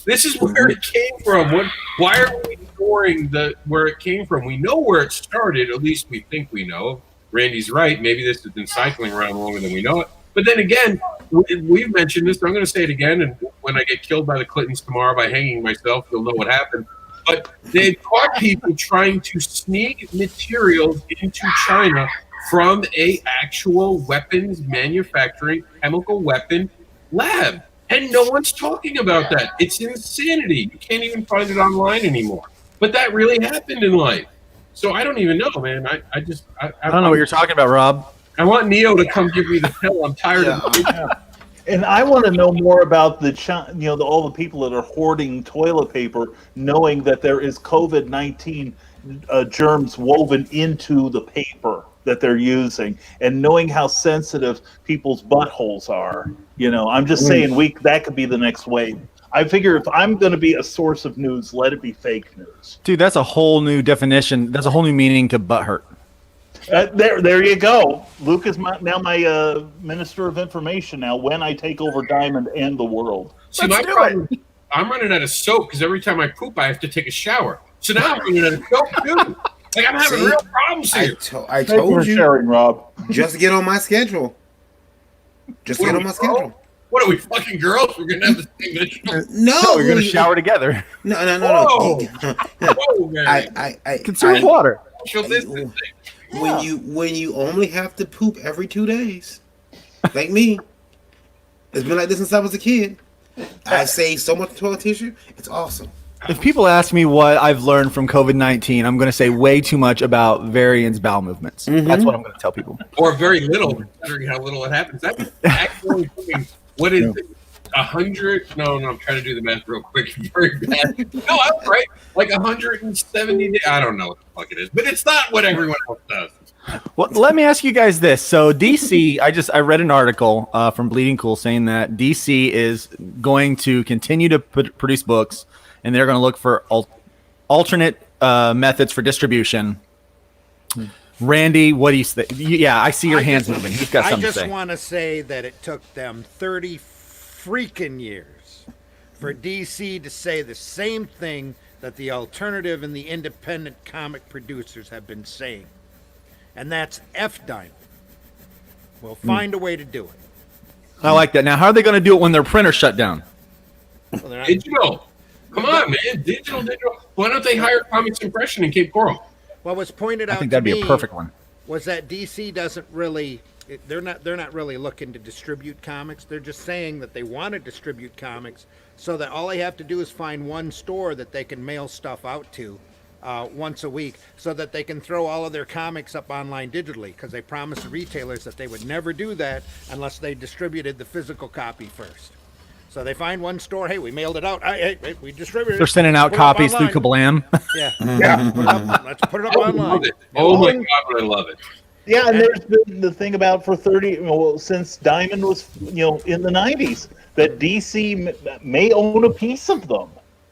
This is where it came from. Why are we ignoring where it came from? We know where it started. At least we think we know. Randy's right. Maybe this has been cycling around longer than we know it. But then again, we've mentioned this. I'm going to say it again. And when I get killed by the Clintons tomorrow by hanging myself, you'll know what happened. But they caught people trying to sneak materials into China from a actual weapons manufacturing chemical weapon lab. And no one's talking about that. It's insanity. You can't even find it online anymore. But that really happened in life. So I don't even know, man. I don't know what you're talking about, Rob. I want Neo to come give me the pill. I'm tired of it. And I want to know more about all the people that are hoarding toilet paper, knowing that there is COVID-19 germs woven into the paper that they're using, and knowing how sensitive people's buttholes are. I'm just saying that could be the next wave. I figure if I'm going to be a source of news, let it be fake news. Dude, that's a whole new definition. That's a whole new meaning to butthurt. There you go. Luke is now my minister of information now when I take over Diamond and the world. See, my problem, I'm running out of soap because every time I poop, I have to take a shower. So now I'm running out of soap, too. Like, I'm having real problems here. I Thanks for told you. sharing, Rob. Just get on my schedule. Just get on my schedule. What are we, fucking girls? We're going to have the same mission? No, You're going to shower together. No. Whoa, man. Conserve water. Social distancing. When you only have to poop every 2 days, like me, it's been like this since I was a kid. I save so much toilet tissue. It's awesome. If people ask me what I've learned from COVID-19, I'm going to say way too much about Varian's bowel movements. That's what I'm going to tell people. Or very little, considering how little it happens. That's actually what is it? 100? No, I'm trying to do the math real quick. Very bad. No, I'm right. Like 170 days. I don't know what the fuck it is, but it's not what everyone else does. Well, let me ask you guys this. So DC, I read an article from Bleeding Cool saying that DC is going to continue to produce books, and they're going to look for alternate methods for distribution. Randy, what do you think? Yeah, I see your hands moving. He's got something to say. I just want to say that it took them 30 freaking years for DC to say the same thing that the alternative and the independent comic producers have been saying. And that's F Diamond. We'll find a way to do it. I like that. Now, how are they going to do it when their printer shut down? Well, they're not- Digital. Come on, man. Digital. Why don't they hire Comics Impression in Cape Coral? What was pointed out I think that'd to be a me perfect one. was that DC doesn't really they're not really looking to distribute comics. They're just saying that they want to distribute comics so that all they have to do is find one store that they can mail stuff out to once a week, so that they can throw all of their comics up online digitally, because they promised the retailers that they would never do that unless they distributed the physical copy first. So they find one store, hey, we mailed it out. Hey, we distributed it. They're sending out Put it up copies through online. Kablam. Yeah. Let's put it up I online. love it. Oh my God, I love it. Yeah, and there's been the thing about for 30, since Diamond was, in the 90s, that DC may own a piece of them.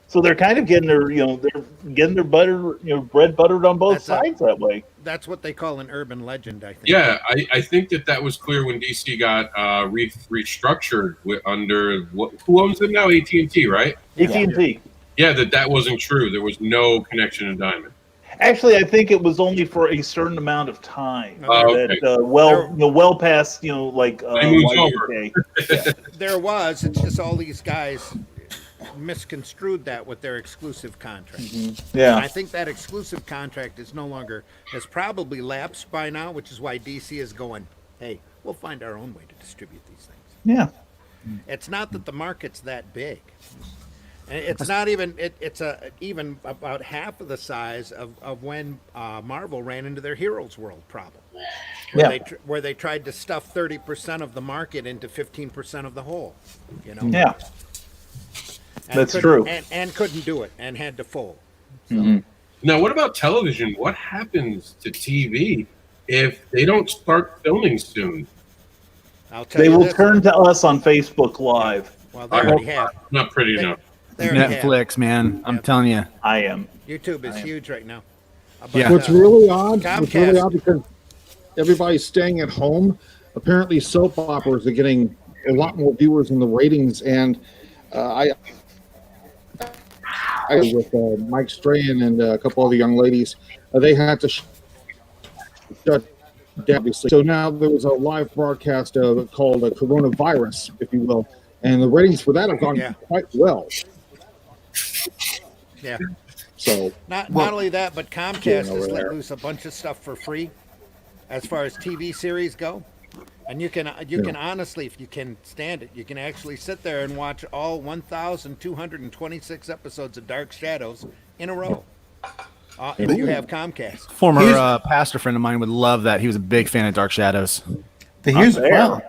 So they're kind of getting their, they're getting their butter, bread buttered on both sides that way. That's what they call an urban legend, I think. Yeah, I think that was clear when DC got restructured under who owns them now? AT&T, right? AT&T. Yeah, that wasn't true. There was no connection to Diamond. Actually, I think it was only for a certain amount of time. Okay. That well past like Y2K. There was. It's just all these guys misconstrued that with their exclusive contract. Yeah. And I think that exclusive contract is no longer, has probably lapsed by now, which is why DC is going, hey, we'll find our own way to distribute these things. Yeah. It's not that the market's that big. And it's not even, it's even about half of the size of when Marvel ran into their Heroes World problem. Where they tried to stuff 30% of the market into 15% of the whole. Yeah. And That's true. And couldn't do it and had to fold. Now, what about television? What happens to TV if they don't start filming soon? I'll tell They you will this. turn to us on Facebook Live. Well, they already have. Not pretty enough. They already have. Netflix, man. I'm telling you. I am. YouTube is huge right now. Yeah. What's really odd? Comcast. What's really odd because everybody's staying at home. Apparently, soap operas are getting a lot more viewers in the ratings, and I with Mike Strahan and a couple other young ladies, they had to shut down. Obviously, so now there was a live broadcast called a coronavirus, if you will, and the ratings for that have gone Yeah. quite well. Yeah. So Not Well- only that, but Comcast Getting has over let there. loose a bunch of stuff for free, as far as TV series go. And you can honestly, if you can stand it, you can actually sit there and watch all 1,226 episodes of Dark Shadows in a row. If you have Comcast. Former Here's- pastor friend of mine would love that. He was a big fan of Dark Shadows. But here's the there. problem.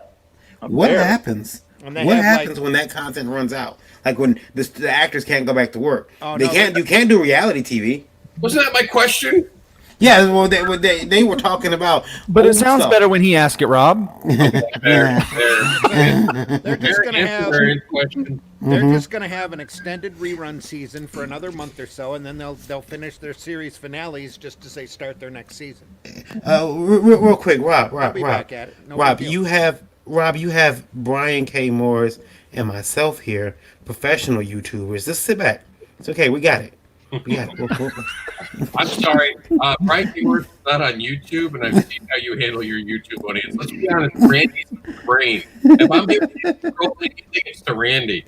What there. happens? And they What have, happens like- when that content runs out? Like when the actors can't go back to work. Oh, They no, can't. they- You can't do reality TV. Wasn't that my question? Yeah, well, they were talking about. But it old sounds stuff. better when he asked it, Rob. There. They're just gonna have Variant question. they're just gonna have an extended rerun season for another month or so, and then they'll finish their series finales just as they start their next season. Real quick, Rob, be back at it. No Rob, big deal. you have Brian K. Morris and myself here, professional YouTubers. Just sit back. It's okay. We got it. We got it. I'm sorry. Brian Keyword is not on YouTube, and I've seen how you handle your YouTube audience. Let's be honest, Randy's brain. If I'm able to control anything, it's to Randy.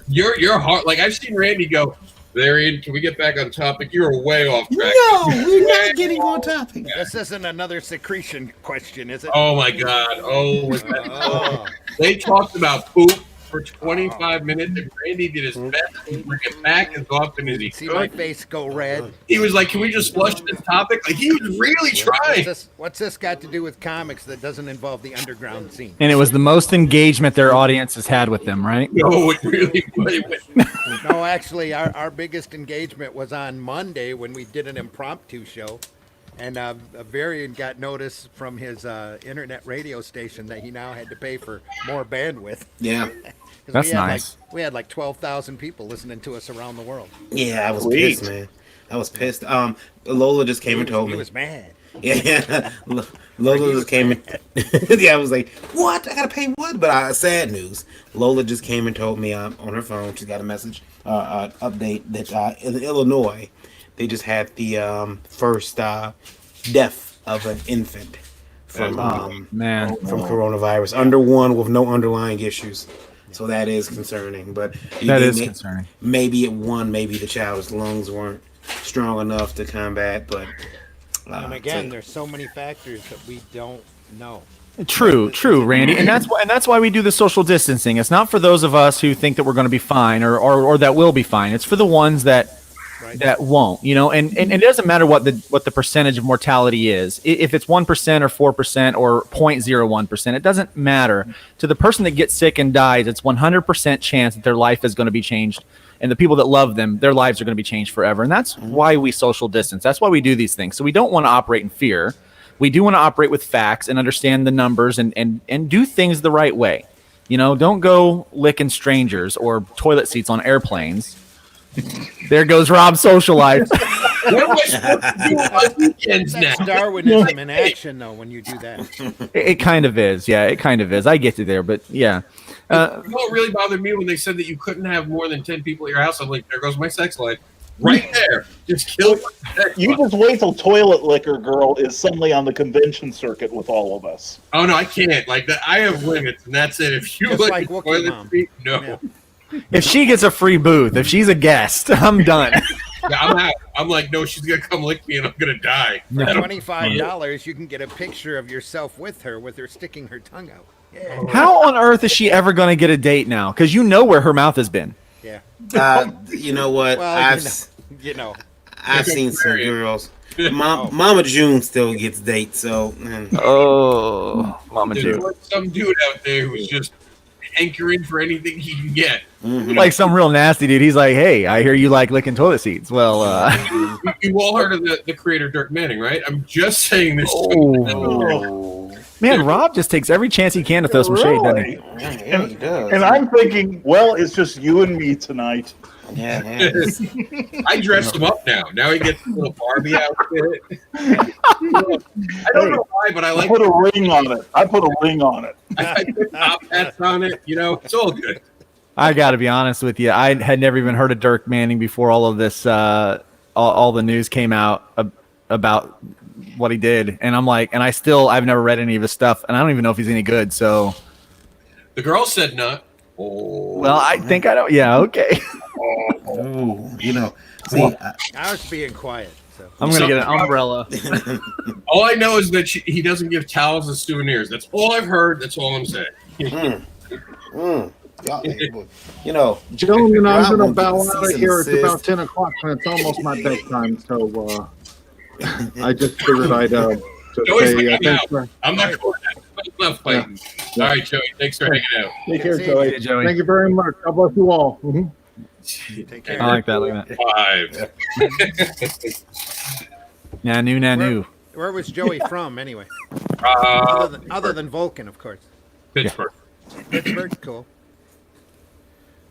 You're hard. Like, I've seen Randy go, Larry, can we get back on topic? You're way off track. No, we're not getting on topic. This isn't another secretion question, is it? Oh, my God. Oh, was that- Oh. They talked about poop for 25 minutes, and Randy did his best to bring it back as often as he See my could. face go red. He was like, can we just flush this topic? Like, he was really trying. What's this got to do with comics that doesn't involve the underground scene? And it was the most engagement their audience has had with them, right? No, it really was. No, actually, our biggest engagement was on Monday when we did an impromptu show. And Varian got notice from his internet radio station that he now had to pay for more bandwidth. Yeah, 'Cause That's we had nice. we had like 12,000 people listening to us around the world. yeah. I was Sweet. pissed, man. I was pissed. Lola just came and told He me. was mad. Yeah, Lola just came and yeah, I was like, "What? I gotta pay what?" But sad news. Lola just came and told me on her phone. She got a message, update that in Illinois, they just had the first death of an infant from Man. from coronavirus under one with no underlying issues. So that is concerning. But That is concerning. Maybe it won. Maybe the child's lungs weren't strong enough to combat. But And again, there's so many factors that we don't know. True, Randy, and that's why we do the social distancing. It's not for those of us who think that we're going to be fine or that will be fine. It's for the ones that Right. that won't, and it doesn't matter what the percentage of mortality is. If it's 1% or 4% or 0.01%, it doesn't matter. To the person that gets sick and dies, it's 100% chance that their life is going to be changed, and the people that love them, their lives are going to be changed forever. And that's why we social distance. That's why we do these things. So we don't want to operate in fear. We do want to operate with facts and understand the numbers and do things the right way. Don't go licking strangers or toilet seats on airplanes. There goes Rob's social life. What am I supposed to do on weekends now? That's Darwinism in action, though, when you do that. It kind of is. Yeah, it kind of is. I get you there, but yeah. You know what really bothered me when they said that you couldn't have more than 10 people at your house? I'm like, there goes my sex life. Right there. Just kill my sex You life. just wait till Toilet Liquor Girl is suddenly on the convention circuit with all of us. Oh, no, I can't. Like, I have limits, and that's it. If you Just like like the Wookiee toilet Mom. seat, no. Yeah. If she gets a free booth, if she's a guest, I'm done. Yeah, I'm out. I'm like, no, she's going to come lick me, and I'm going to die. For $25, you can get a picture of yourself with her sticking her tongue out. Yeah. How on earth is she ever going to get a date now? Because you know where her mouth has been. Yeah. you know what? Well, you know. I've seen some Aquarius. girls. Mama June still gets dates, so Oh, Mama There's some dude out there who's just hankering for anything he can get. Like some real nasty dude. He's like, hey, I hear you like licking toilet seats. Well, You all heard of the creator Dirk Manning, right? I'm just saying this. man, Rob just takes every chance he can to throw some shade, doesn't he? yeah, he does. And I'm thinking, well, it's just you and me tonight. yeah. I dress him up now. Now he gets a little Barbie outfit. I don't know why, but I I like put a ring on it. I put top hats on it. It's all good. I got to be honest with you. I had never even heard of Dirk Manning before all of this, all the news came out about what he did. And I'm like, I've never read any of his stuff, and I don't even know if he's any good. So, The girl said nut. Oh. Well, I think I don't. Yeah, okay. Ooh, you know, see, I was being quiet. So I'm gonna get an umbrella. All I know is that he doesn't give towels as souvenirs. That's all I've heard. That's all I'm saying. you know, Gentlemen, I'm Rob going to will bow get out of cease and here. It's desist. about 10 o'clock, and it's almost my bedtime. So I just figured I'd just Joey's say like, thanks for, I'm not going to love fighting. Yeah. All right, Joey. Thanks for hanging out. Take care, See you, Joey. Hey, Joey. thank you very much. God bless you all. take care. I like that. Like that. 5. Nanu. Where was Joey from anyway? Uh, Other than Vulcan, of course. Pittsburgh. Pittsburgh, cool.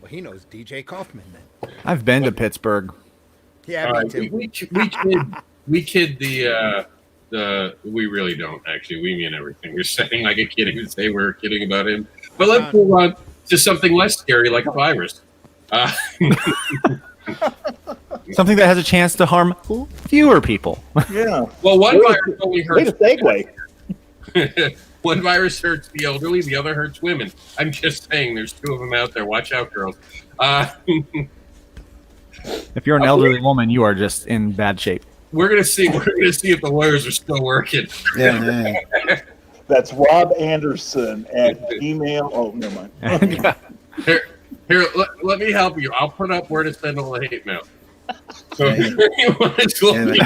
Well, he knows DJ Kaufman then. I've been to Pittsburgh. Yeah, All me right, too. we kid the we really don't actually. We mean everything we're saying. Like a kid would say we're kidding about him. But let's move on to something less scary, like a virus. Something that has a chance to harm fewer people. Yeah. Well, one Wait, virus only Way to hurts. segue. One virus hurts the elderly, the other hurts women. I'm just saying, there's 2 of them out there. Watch out, girls. If you're an elderly woman, you are just in bad shape. We're gonna see. We're gonna see if the lawyers are still working. yeah. That's Rob Anderson at email. Oh, never mind. Here, let me help you. I'll put up where to send all the hate mail. So if anyone is looking,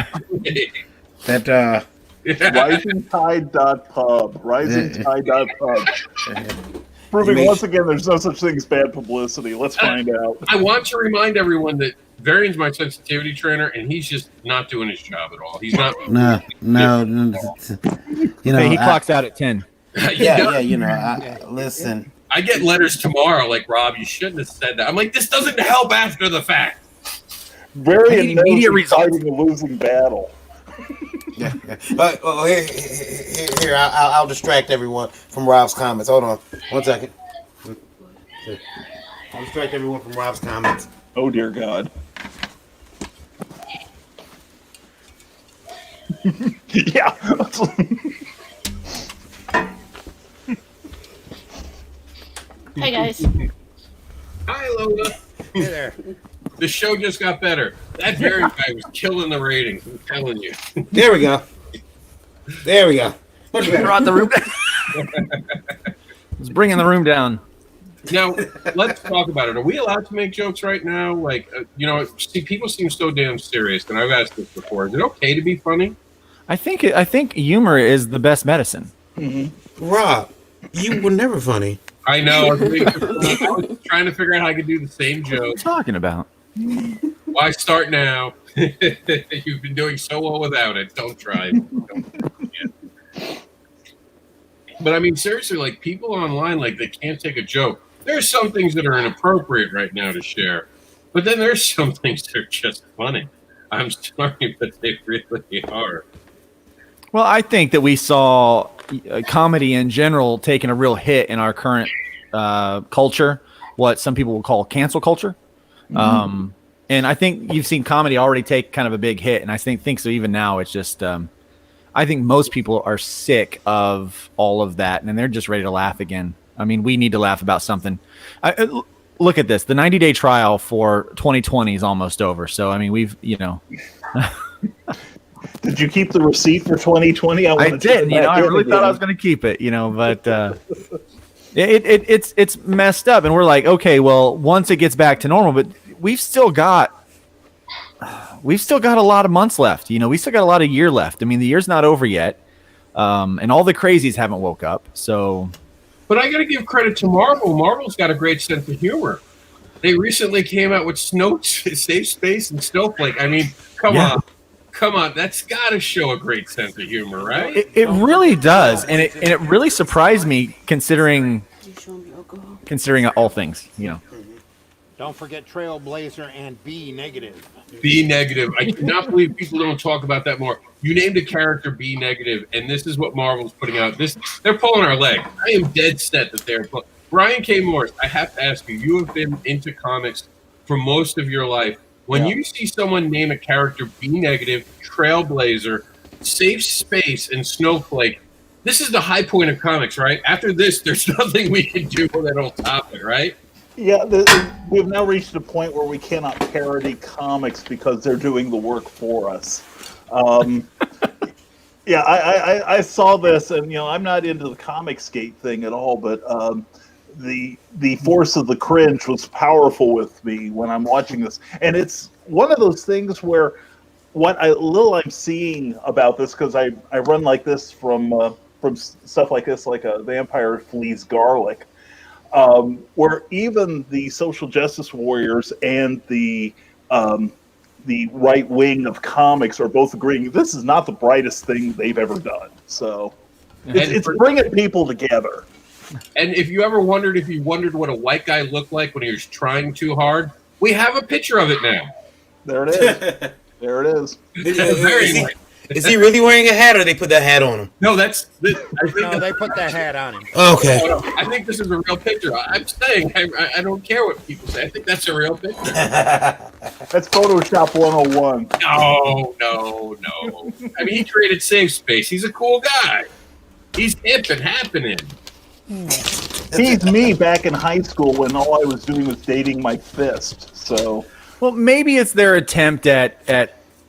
That RisingTide.pub. RisingTide.pub. Proving Make- once again there's no such thing as bad publicity. Let's find out. I want to remind everyone that Varian's my sensitivity trainer, and he's just not doing his job at all. He's not. no. You know, Hey, he clocks out at 10. yeah. You know, listen. I get letters tomorrow like, Rob, you shouldn't have said that. I'm like, this doesn't help after the fact. Very Immediate immediate results. fighting a losing battle. Yeah. Here, I'll distract everyone from Rob's comments. Hold on, 1 second. I'll distract everyone from Rob's comments. Oh dear God. Yeah. Hi guys. Hi, Lola. Hey there. The show just got better. That Varian guy was killing the ratings. I'm telling you. There we go. There we go. Much better. Brought the room down. It's bringing the room down. Now, let's talk about it. Are we allowed to make jokes right now? Like, see, people seem so damn serious, and I've asked this before. Is it okay to be funny? I think humor is the best medicine. Rob, you were never funny. I know. I was trying to figure out how I could do the same What are you joke. talking about? Why start now? You've been doing so well without it. Don't try. But I mean, seriously, like people online, like they can't take a joke. There's some things that are inappropriate right now to share, but then there's some things that are just funny. I'm sorry, but they really are. Well, I think that we saw comedy in general taking a real hit in our current culture, what some people would call cancel culture. And I think you've seen comedy already take kind of a big hit. And I think so even now. It's just I think most people are sick of all of that, and they're just ready to laugh again. I mean, we need to laugh about something. Look at this. The 90-day trial for 2020 is almost over. So, I mean, we've. Did you keep the receipt for 2020? I did. I really thought I was going to keep it, but it's messed up. And we're like, okay, well, once it gets back to normal, but we've still got a lot of months left. We still got a lot of year left. I mean, the year's not over yet. And all the crazies haven't woke up. So, But I got to give credit to Marvel. Marvel's got a great sense of humor. They recently came out with Safe Space and Snowflake. I mean, come on. That's got to show a great sense of humor, right? it really does. And it really surprised me considering all things, Don't forget Trailblazer and B negative. B negative. I cannot believe people don't talk about that more. You named a character B negative, and this is what Marvel's putting out. They're pulling our leg. I am dead set that they're pulling. Brian K. Morris, I have to ask you, you have been into comics for most of your life. When you see someone name a character B negative, Trailblazer, Safe Space, and Snowflake, this is the high point of comics, right? After this, there's nothing we can do with that whole topic, right? Yeah, we've now reached a point where we cannot parody comics because they're doing the work for us. Yeah, I saw this, and I'm not into the Comicsgate thing at all, but the force of the cringe was powerful with me when I'm watching this, and it's one of those things where little I'm seeing about this, because I run like this from stuff like this, like a vampire flees garlic, where even the social justice warriors and the right wing of comics are both agreeing this is not the brightest thing they've ever done. So it's bringing people together. And if you ever wondered what a white guy looked like when he was trying too hard, we have a picture of it now. There it is. There it is. Is he really wearing a hat, or they put that hat on him? No, they put that hat on him. Okay. I think this is a real picture. I'm saying I don't care what people say. I think that's a real picture. That's Photoshop 101. No. I mean, he created Safe Space. He's a cool guy. He's hip and happening. He's me back in high school when all I was doing was dating my fist. So, well, maybe it's their attempt at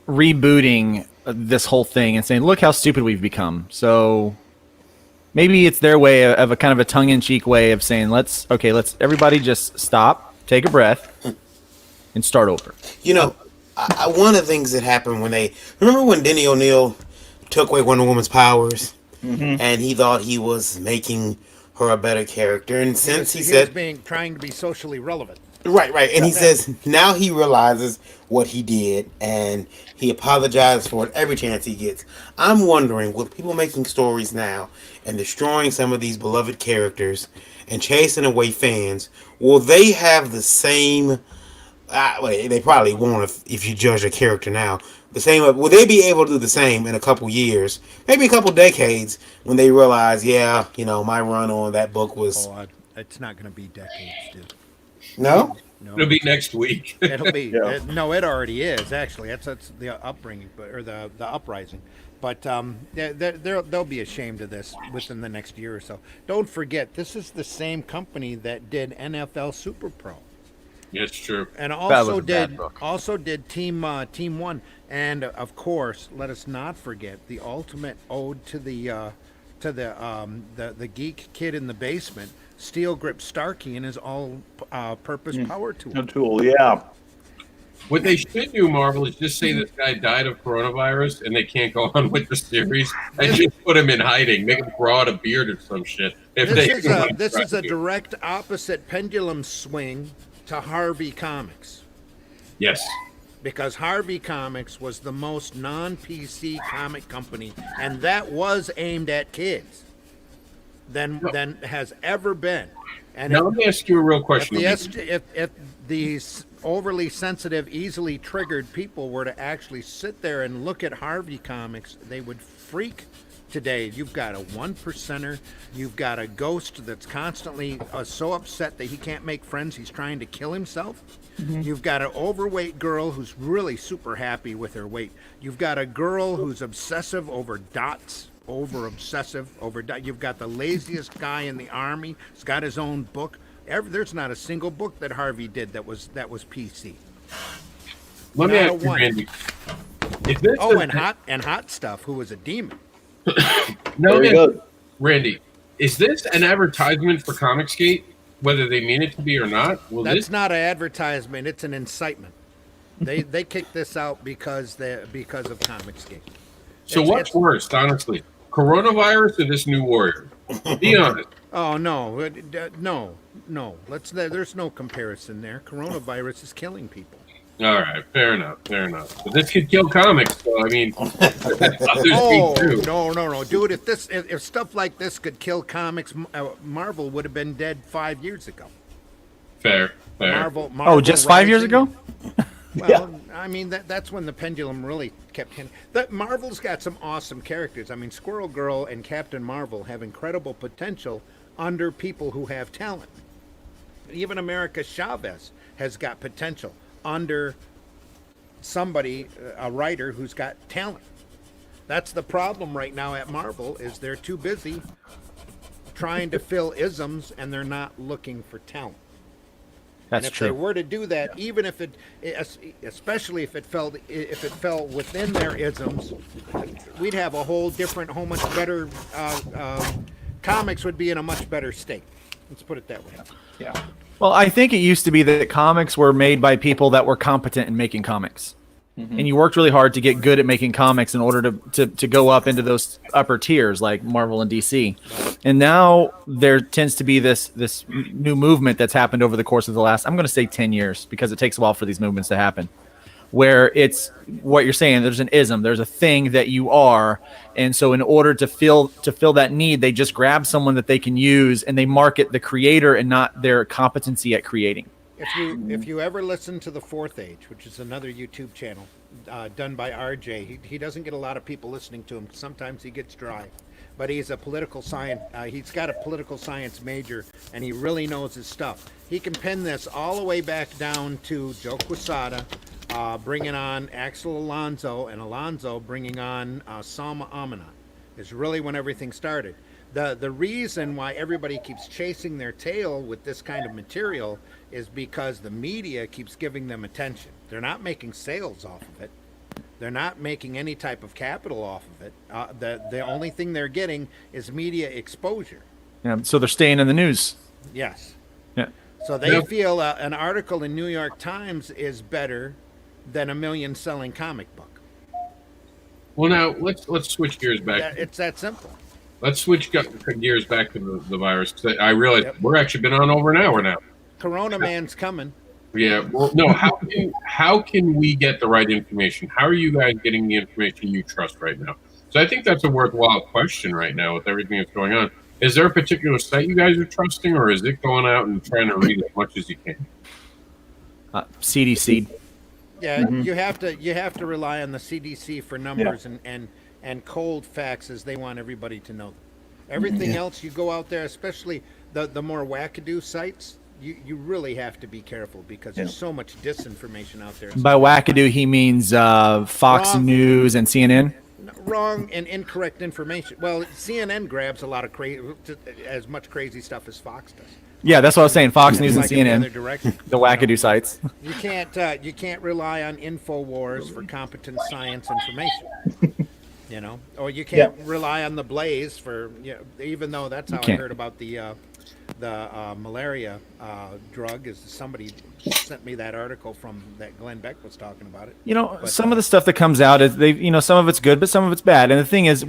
rebooting this whole thing and saying, look how stupid we've become. So maybe it's their way of a kind of a tongue-in-cheek way of saying, let's everybody just stop, take a breath, and start over. One of the things that happened remember when Denny O'Neil took away Wonder Woman's powers, and he thought he was making her a better character, and since he said trying to be socially relevant. Right. And he says now he realizes what he did, and he apologizes for it every chance he gets. I'm wondering, with people making stories now and destroying some of these beloved characters and chasing away fans, will they have the same... they probably won't if you judge a character now. Will they be able to do the same in a couple years, maybe a couple decades, when they realize, my run on that book was... it's not going to be decades, dude. No? It'll be next week. It'll be no. It already is actually. That's the upbringing, or the uprising. But they'll be ashamed of this within the next year or so. Don't forget, this is the same company that did NFL Super Pro. Yes, true. And also did Team One, and of course, let us not forget the ultimate ode to the geek kid in the basement, Steel Grip Starkey and his all-purpose power tool. Yeah. What they should do, Marvel, is just say this guy died of coronavirus and they can't go on with the series, and just put him in hiding, make him grow out a beard or some shit. This is a direct opposite pendulum swing to Harvey Comics. Yes. Because Harvey Comics was the most non-PC comic company, and that was aimed at kids than has ever been. And now let me ask you a real question. If these overly sensitive, easily triggered people were to actually sit there and look at Harvey Comics, they would freak today. You've got a 1%er. You've got a ghost that's constantly so upset that he can't make friends. He's trying to kill himself. Mm-hmm. You've got an overweight girl who's really super happy with her weight. You've got a girl who's obsessive over dots. You've got the laziest guy in the army. He's got his own book. There's not a single book that Harvey did that was PC. Let me ask you, Randy. And Hot Stuff, who was a demon. Randy, is this an advertisement for Comicsgate, whether they mean it to be or not? That's not an advertisement. It's an incitement. They kicked this out because of Comicsgate. So what's worse, honestly? Coronavirus or this new Warrior? Be honest. Oh, no. No. There's no comparison there. Coronavirus is killing people. All right, fair enough. But this could kill comics, so I mean, no, dude. If stuff like this could kill comics, Marvel would have been dead 5 years ago. Fair. Marvel just 5 years ago? Well, yeah. I mean, that's when the pendulum really kept hitting. Marvel's got some awesome characters. I mean, Squirrel Girl and Captain Marvel have incredible potential under people who have talent. Even America Chavez has got potential under somebody, a writer who's got talent. That's the problem right now at Marvel is they're too busy trying to fill isms and they're not looking for talent. That's and if true. they were to do that, even if it, especially if it fell within their isms, we'd have a whole much better. Comics would be in a much better state. Let's put it that way. Yeah. Well, I think it used to be that comics were made by people that were competent in making comics. And you worked really hard to get good at making comics in order to go up into those upper tiers like Marvel and DC. And now there tends to be this new movement that's happened over the course of the last, I'm going to say 10 years, because it takes a while for these movements to happen, where it's what you're saying, there's an ism, there's a thing that you are. And so in order to fill that need, they just grab someone that they can use and they market the creator and not their competency at creating. If you ever listen to The Fourth Age, which is another YouTube channel done by RJ, he doesn't get a lot of people listening to him. Sometimes he gets dry, but he's a political science. He's got a political science major, and he really knows his stuff. He can pin this all the way back down to Joe Quesada, bringing on Axel Alonso, and Alonso bringing on Salma Amanat. Is really when everything started. The reason why everybody keeps chasing their tail with this kind of material is because the media keeps giving them attention. They're not making sales off of it. They're not making any type of capital off of it. The only thing they're getting is media exposure. Yeah, so they're staying in the news. Yes. Yeah. So they feel an article in New York Times is better than a million-selling comic book. Well, now let's switch gears back. It's that simple. Let's switch gears back to the virus. 'Cause I realize we're actually been on over an hour now. Corona Man's coming. Yeah. Well, no. How can we get the right information? How are you guys getting the information you trust right now? So I think that's a worthwhile question right now with everything that's going on. Is there a particular site you guys are trusting, or is it going out and trying to read as much as you can? CDC. Yeah, you have to rely on the CDC for numbers and cold facts as they want everybody to know them. Everything else, you go out there, especially the more wackadoo sites, you really have to be careful because there's so much disinformation out there. By wackadoo, he means Fox News and CNN. Wrong and incorrect information. Well, CNN grabs a lot of as much crazy stuff as Fox does. Yeah, that's what I was saying. Fox News and Like in the other CNN, direction. the wackadoo sites. You can't rely on InfoWars for competent science information. Or you can't rely on the Blaze for even though that's how I heard about the malaria drug. Is somebody sent me that article from that Glenn Beck was talking about it. Some of the stuff that comes out is some of it's good, but some of it's bad. And the thing is,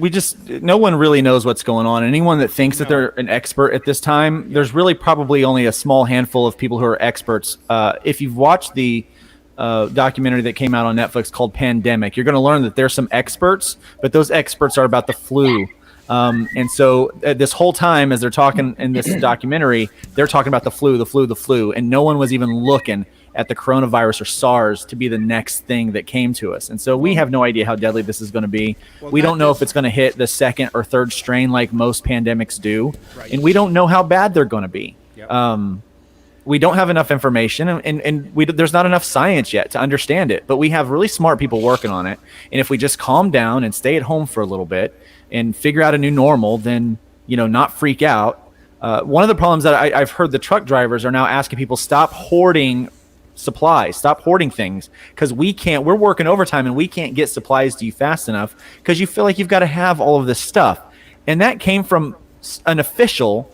no one really knows what's going on. Anyone that thinks that they're an expert at this time, there's really probably only a small handful of people who are experts. If you've watched the documentary that came out on Netflix called Pandemic, you're going to learn that there's some experts, but those experts are about the flu. And so this whole time as they're talking in this documentary, they're talking about the flu, and no one was even looking at the coronavirus or SARS to be the next thing that came to us. And so we have no idea how deadly this is going to be. We don't know if it's going to hit the second or third strain like most pandemics do. Right. And we don't know how bad they're going to be. Yep. We don't have enough information and there's not enough science yet to understand it, but we have really smart people working on it. And if we just calm down and stay at home for a little bit and figure out a new normal, then, not freak out. One of the problems that I've heard the truck drivers are now asking people, stop hoarding supplies, stop hoarding things, because we're working overtime and we can't get supplies to you fast enough because you feel like you've got to have all of this stuff. And that came from an official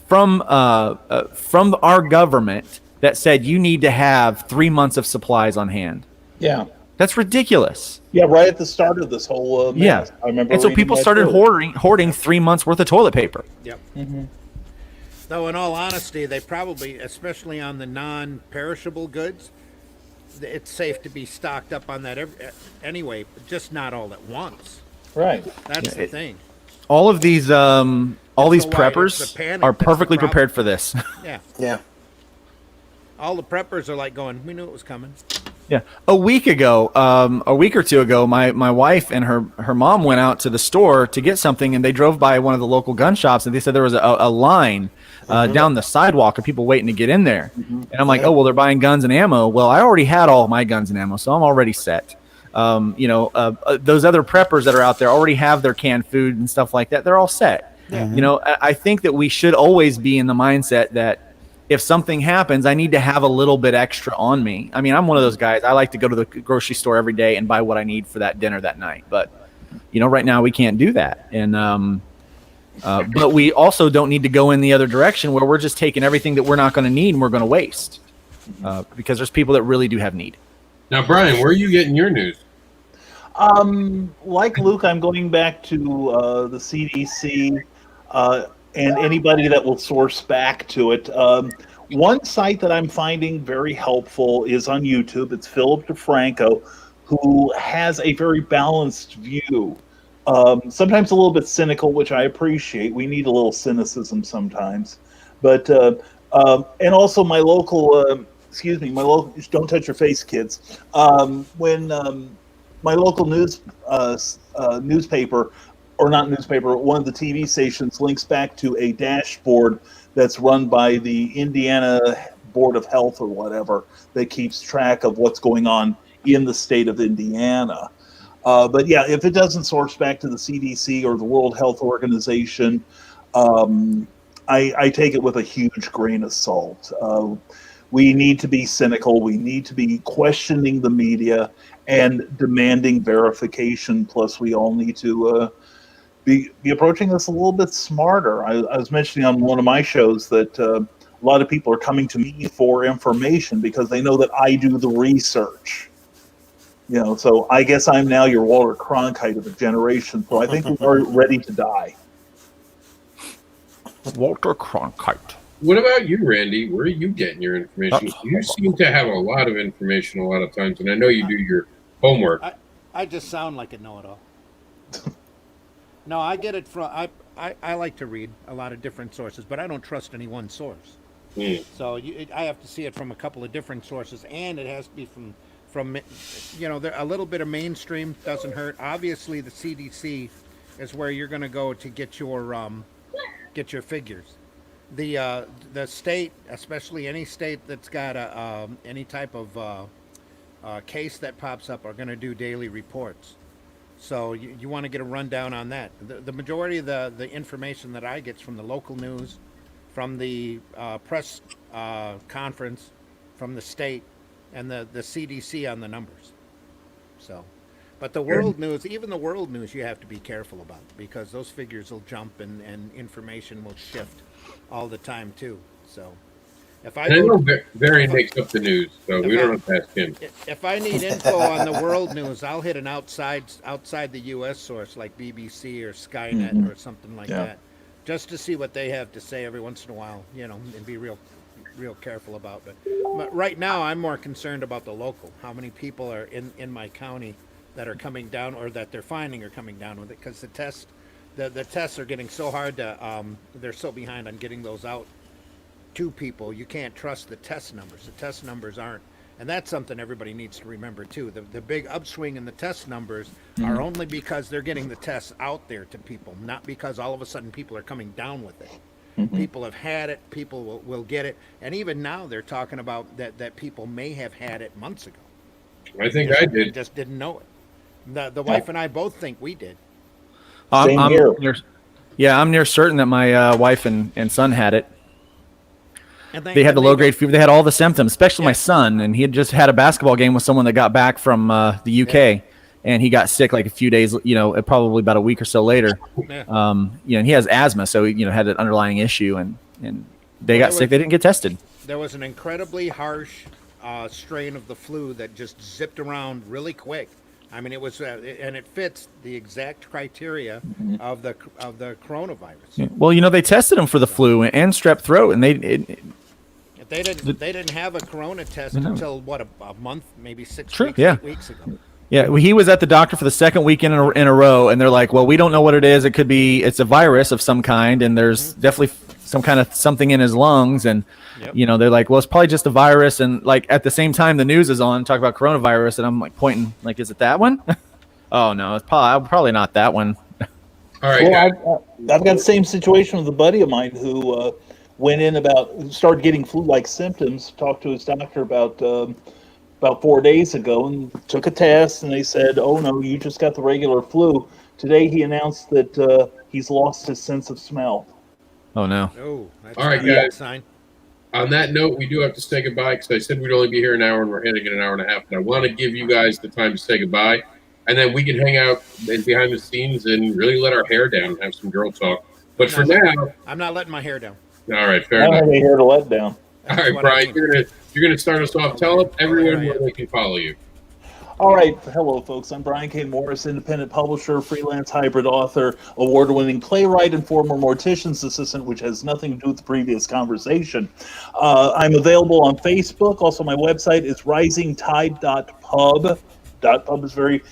from our government that said you need to have 3 months of supplies on hand. Yeah. That's ridiculous. Yeah, right at the start of this whole mess. I remember. And so people started hoarding 3 months worth of toilet paper. Yep. Mm-hmm. Though, in all honesty, they probably, especially on the non-perishable goods, it's safe to be stocked up on that anyway, just not all at once. Right. That's the thing. All of these preppers are perfectly prepared for this. Yeah. Yeah. All the preppers are like going, we knew it was coming. Yeah. A week or two ago, my wife and her mom went out to the store to get something, and they drove by one of the local gun shops, and they said there was a line down the sidewalk of people waiting to get in there. And I'm like, oh, well, they're buying guns and ammo. Well, I already had all my guns and ammo, so I'm already set. those other preppers that are out there already have their canned food and stuff like that. They're all set. I think that we should always be in the mindset that if something happens, I need to have a little bit extra on me. I mean, I'm one of those guys. I like to go to the grocery store every day and buy what I need for that dinner that night. But, right now we can't do that. And, but we also don't need to go in the other direction where we're just taking everything that we're not going to need and we're going to waste because there's people that really do have need. Now, Brian, where are you getting your news? Like Luke, I'm going back to the CDC and anybody that will source back to it. One site that I'm finding very helpful is on YouTube. It's Philip DeFranco, who has a very balanced view. Sometimes a little bit cynical, which I appreciate. We need a little cynicism sometimes. But and also my local, don't touch your face, kids. When my local newspaper, or not newspaper, one of the TV stations links back to a dashboard that's run by the Indiana Board of Health or whatever that keeps track of what's going on in the state of Indiana. But yeah, if it doesn't source back to the CDC or the World Health Organization, I take it with a huge grain of salt. We need to be cynical. We need to be questioning the media and demanding verification. Plus, we all need to be approaching this a little bit smarter. I was mentioning on one of my shows that a lot of people are coming to me for information because they know that I do the research. So I guess I'm now your Walter Cronkite of the generation. So I think we're ready to die. Walter Cronkite. What about you, Randy? Where are you getting your information? You seem to have a lot of information a lot of times, and I know you do your homework. I just sound like a know-it-all. No, I get it from. I like to read a lot of different sources, but I don't trust any one source. So I have to see it from a couple of different sources, and it has to be from a little bit of mainstream doesn't hurt. Obviously, the CDC is where you're going to go to get your figures. The state, especially any state that's got any type of case that pops up, are going to do daily reports. So you want to get a rundown on that. The majority of the information that I get from the local news, from the press conference, from the state, and the CDC on the numbers. So, but the world news, even the world news, you have to be careful about because those figures will jump and information will shift all the time too. So, I know Barry makes up the news, so we don't have to ask him. If I need info on the world news, I'll hit an outside the U.S. source like BBC or Skynet or something like that, just to see what they have to say every once in a while, and be real careful about it. But right now, I'm more concerned about the local. How many people are in my county that are coming down, or that they're finding are coming down with it? Because the tests are getting so hard to. They're so behind on getting those out to people. You can't trust the test numbers. The test numbers aren't, and that's something everybody needs to remember too. The big upswing in the test numbers are only because they're getting the tests out there to people, not because all of a sudden people are coming down with it. People have had it. People will get it, and even now they're talking about that people may have had it months ago. I think I did. Just didn't know it. The wife and I both think we did. Same here. I'm near certain that my wife and son had it. And they had the low-grade fever. They had all the symptoms, especially my son, and he had just had a basketball game with someone that got back from the UK. And he got sick like a few days, probably about a week or so later. And he has asthma, so had an underlying issue, and they got sick. They didn't get tested. There was an incredibly harsh strain of the flu that just zipped around really quick. I mean, it was, and it fits the exact criteria of the coronavirus. Yeah. Well, they tested him for the flu and strep throat, and they didn't have a corona test until a month, maybe 6 weeks, 8 weeks ago. Yeah, well, he was at the doctor for the second week in a row, and they're like, well, we don't know what it is. It could be, it's a virus of some kind, and there's definitely some kind of something in his lungs. And, they're like, well, it's probably just a virus. And, like, at the same time, the news is on, talk about coronavirus, and I'm, like, pointing, like, is it that one? Oh, no, it's probably not that one. All right. Well, I've got the same situation with a buddy of mine who started getting flu-like symptoms, talked to his doctor about about 4 days ago and took a test, and they said, "Oh no, you just got the regular flu." Today he announced that he's lost his sense of smell. Oh no. Oh, that's All right, not a good guys. sign. On that note, we do have to say goodbye because I said we'd only be here an hour, and we're hitting an hour and a half. And I want to give you guys the time to say goodbye, and then we can hang out behind the scenes and really let our hair down and have some girl talk. But for now, I'm not letting my hair down. all right, fair I don't enough. have any hair to let down. All That's right, what I Brian, mean. you're gonna start us off. Tell everyone yeah. where they can follow you. All right. Hello, folks. I'm Brian K. Morris, independent publisher, freelance hybrid author, award-winning playwright, and former mortician's assistant, which has nothing to do with the previous conversation. I'm available on Facebook. Also, my website is risingtide.pub. .pub is very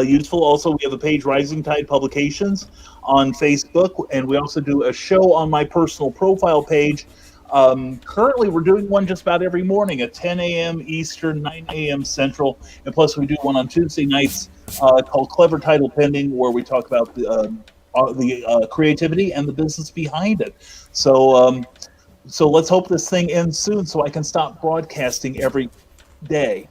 useful. Also, we have a page, Rising Tide Publications, on Facebook, and we also do a show on my personal profile page. Currently, we're doing one just about every morning at 10 a.m. Eastern, 9 a.m. Central, and plus we do one on Tuesday nights called Clever Title Pending, where we talk about the creativity and the business behind it. So let's hope this thing ends soon so I can stop broadcasting every day.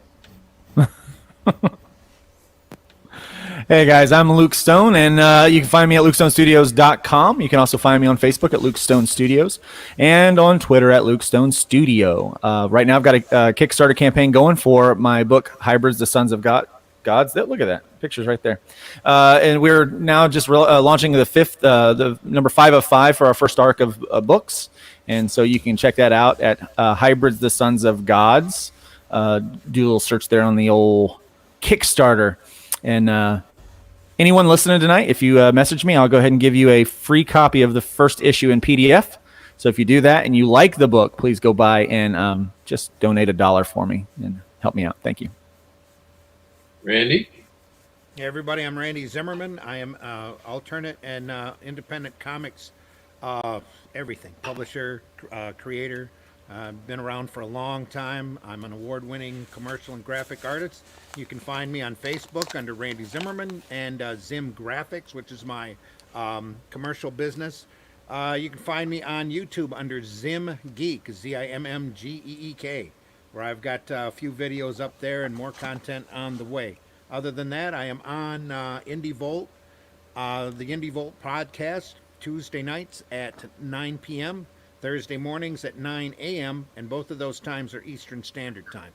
Hey guys, I'm Luke Stone, and you can find me at lukestonestudios.com. You can also find me on Facebook at Luke Stone Studios and on Twitter at Luke Stone Studio. Right now, I've got a Kickstarter campaign going for my book, Hybrids, the Sons of Gods. Look at that. Pictures right there. And we're now just launching the number 5 of 5 for our first arc of books. And so you can check that out at Hybrids, the Sons of Gods. Do a little search there on the old Kickstarter. And anyone listening tonight, if you message me, I'll go ahead and give you a free copy of the first issue in PDF. So if you do that and you like the book, please go by and just donate $1 for me and help me out. Thank you. Randy? Hey everybody, I'm Randy Zimmerman. I am alternate and independent comics, everything. Publisher, creator. Been around for a long time. I'm an award-winning commercial and graphic artist. You can find me on Facebook under Randy Zimmerman and Zim Graphics, which is my commercial business. You can find me on YouTube under Zim Geek, ZIMMGEEK, where I've got a few videos up there and more content on the way. Other than that, I am on Indie Volt, the Indie Volt podcast, Tuesday nights at 9 p.m., Thursday mornings at 9 a.m., and both of those times are Eastern Standard Time.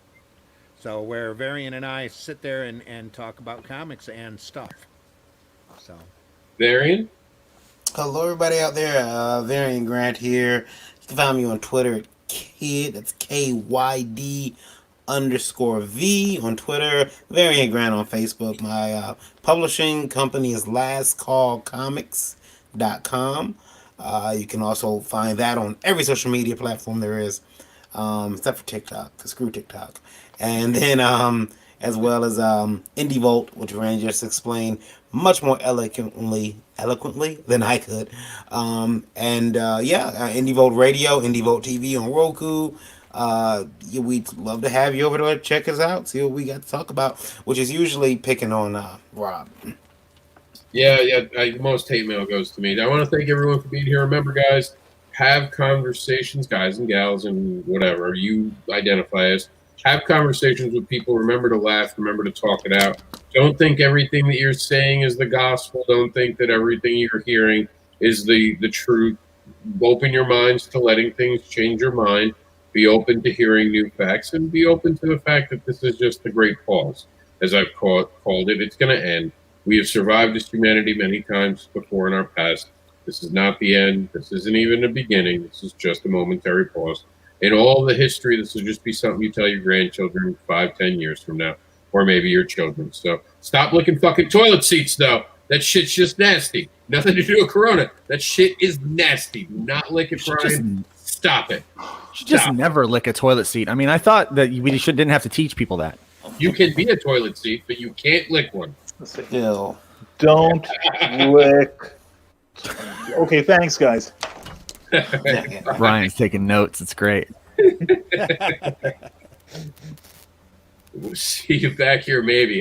So where Varian and I sit there and talk about comics and stuff. So, Varian? Hello, everybody out there. Varian Grant here. You can find me on Twitter at Kid. That's KYD_V on Twitter. Varian Grant on Facebook. My publishing company is lastcallcomics.com. You can also find that on every social media platform there is, except for TikTok, because screw TikTok. And then, as well as Indie Volt, which Randy just explained much more eloquently than I could. Indie Volt Radio, Indie Volt TV on Roku. We'd love to have you over there. Check us out, see what we got to talk about, which is usually picking on Rob. Yeah. Most hate mail goes to me. I want to thank everyone for being here. Remember, guys, have conversations, guys and gals, and whatever you identify as. Have conversations with people. Remember to laugh. Remember to talk it out. Don't think everything that you're saying is the gospel. Don't think that everything you're hearing is the truth. Open your minds to letting things change your mind. Be open to hearing new facts, and be open to the fact that this is just a great pause, as I've called it. It's going to end. We have survived as humanity many times before in our past. This is not the end. This isn't even the beginning. This is just a momentary pause. In all the history, this will just be something you tell your grandchildren 5-10 years from now, or maybe your children. So stop licking fucking toilet seats, though. That shit's just nasty. Nothing to do with Corona. That shit is nasty. Do not lick it, Brian. Stop it. You should just never lick a toilet seat. I mean, I thought that we didn't have to teach people that. You can be a toilet seat, but you can't lick one. Still. Don't lick. Okay, thanks, guys. Brian's taking notes. It's great. We'll see you back here, maybe.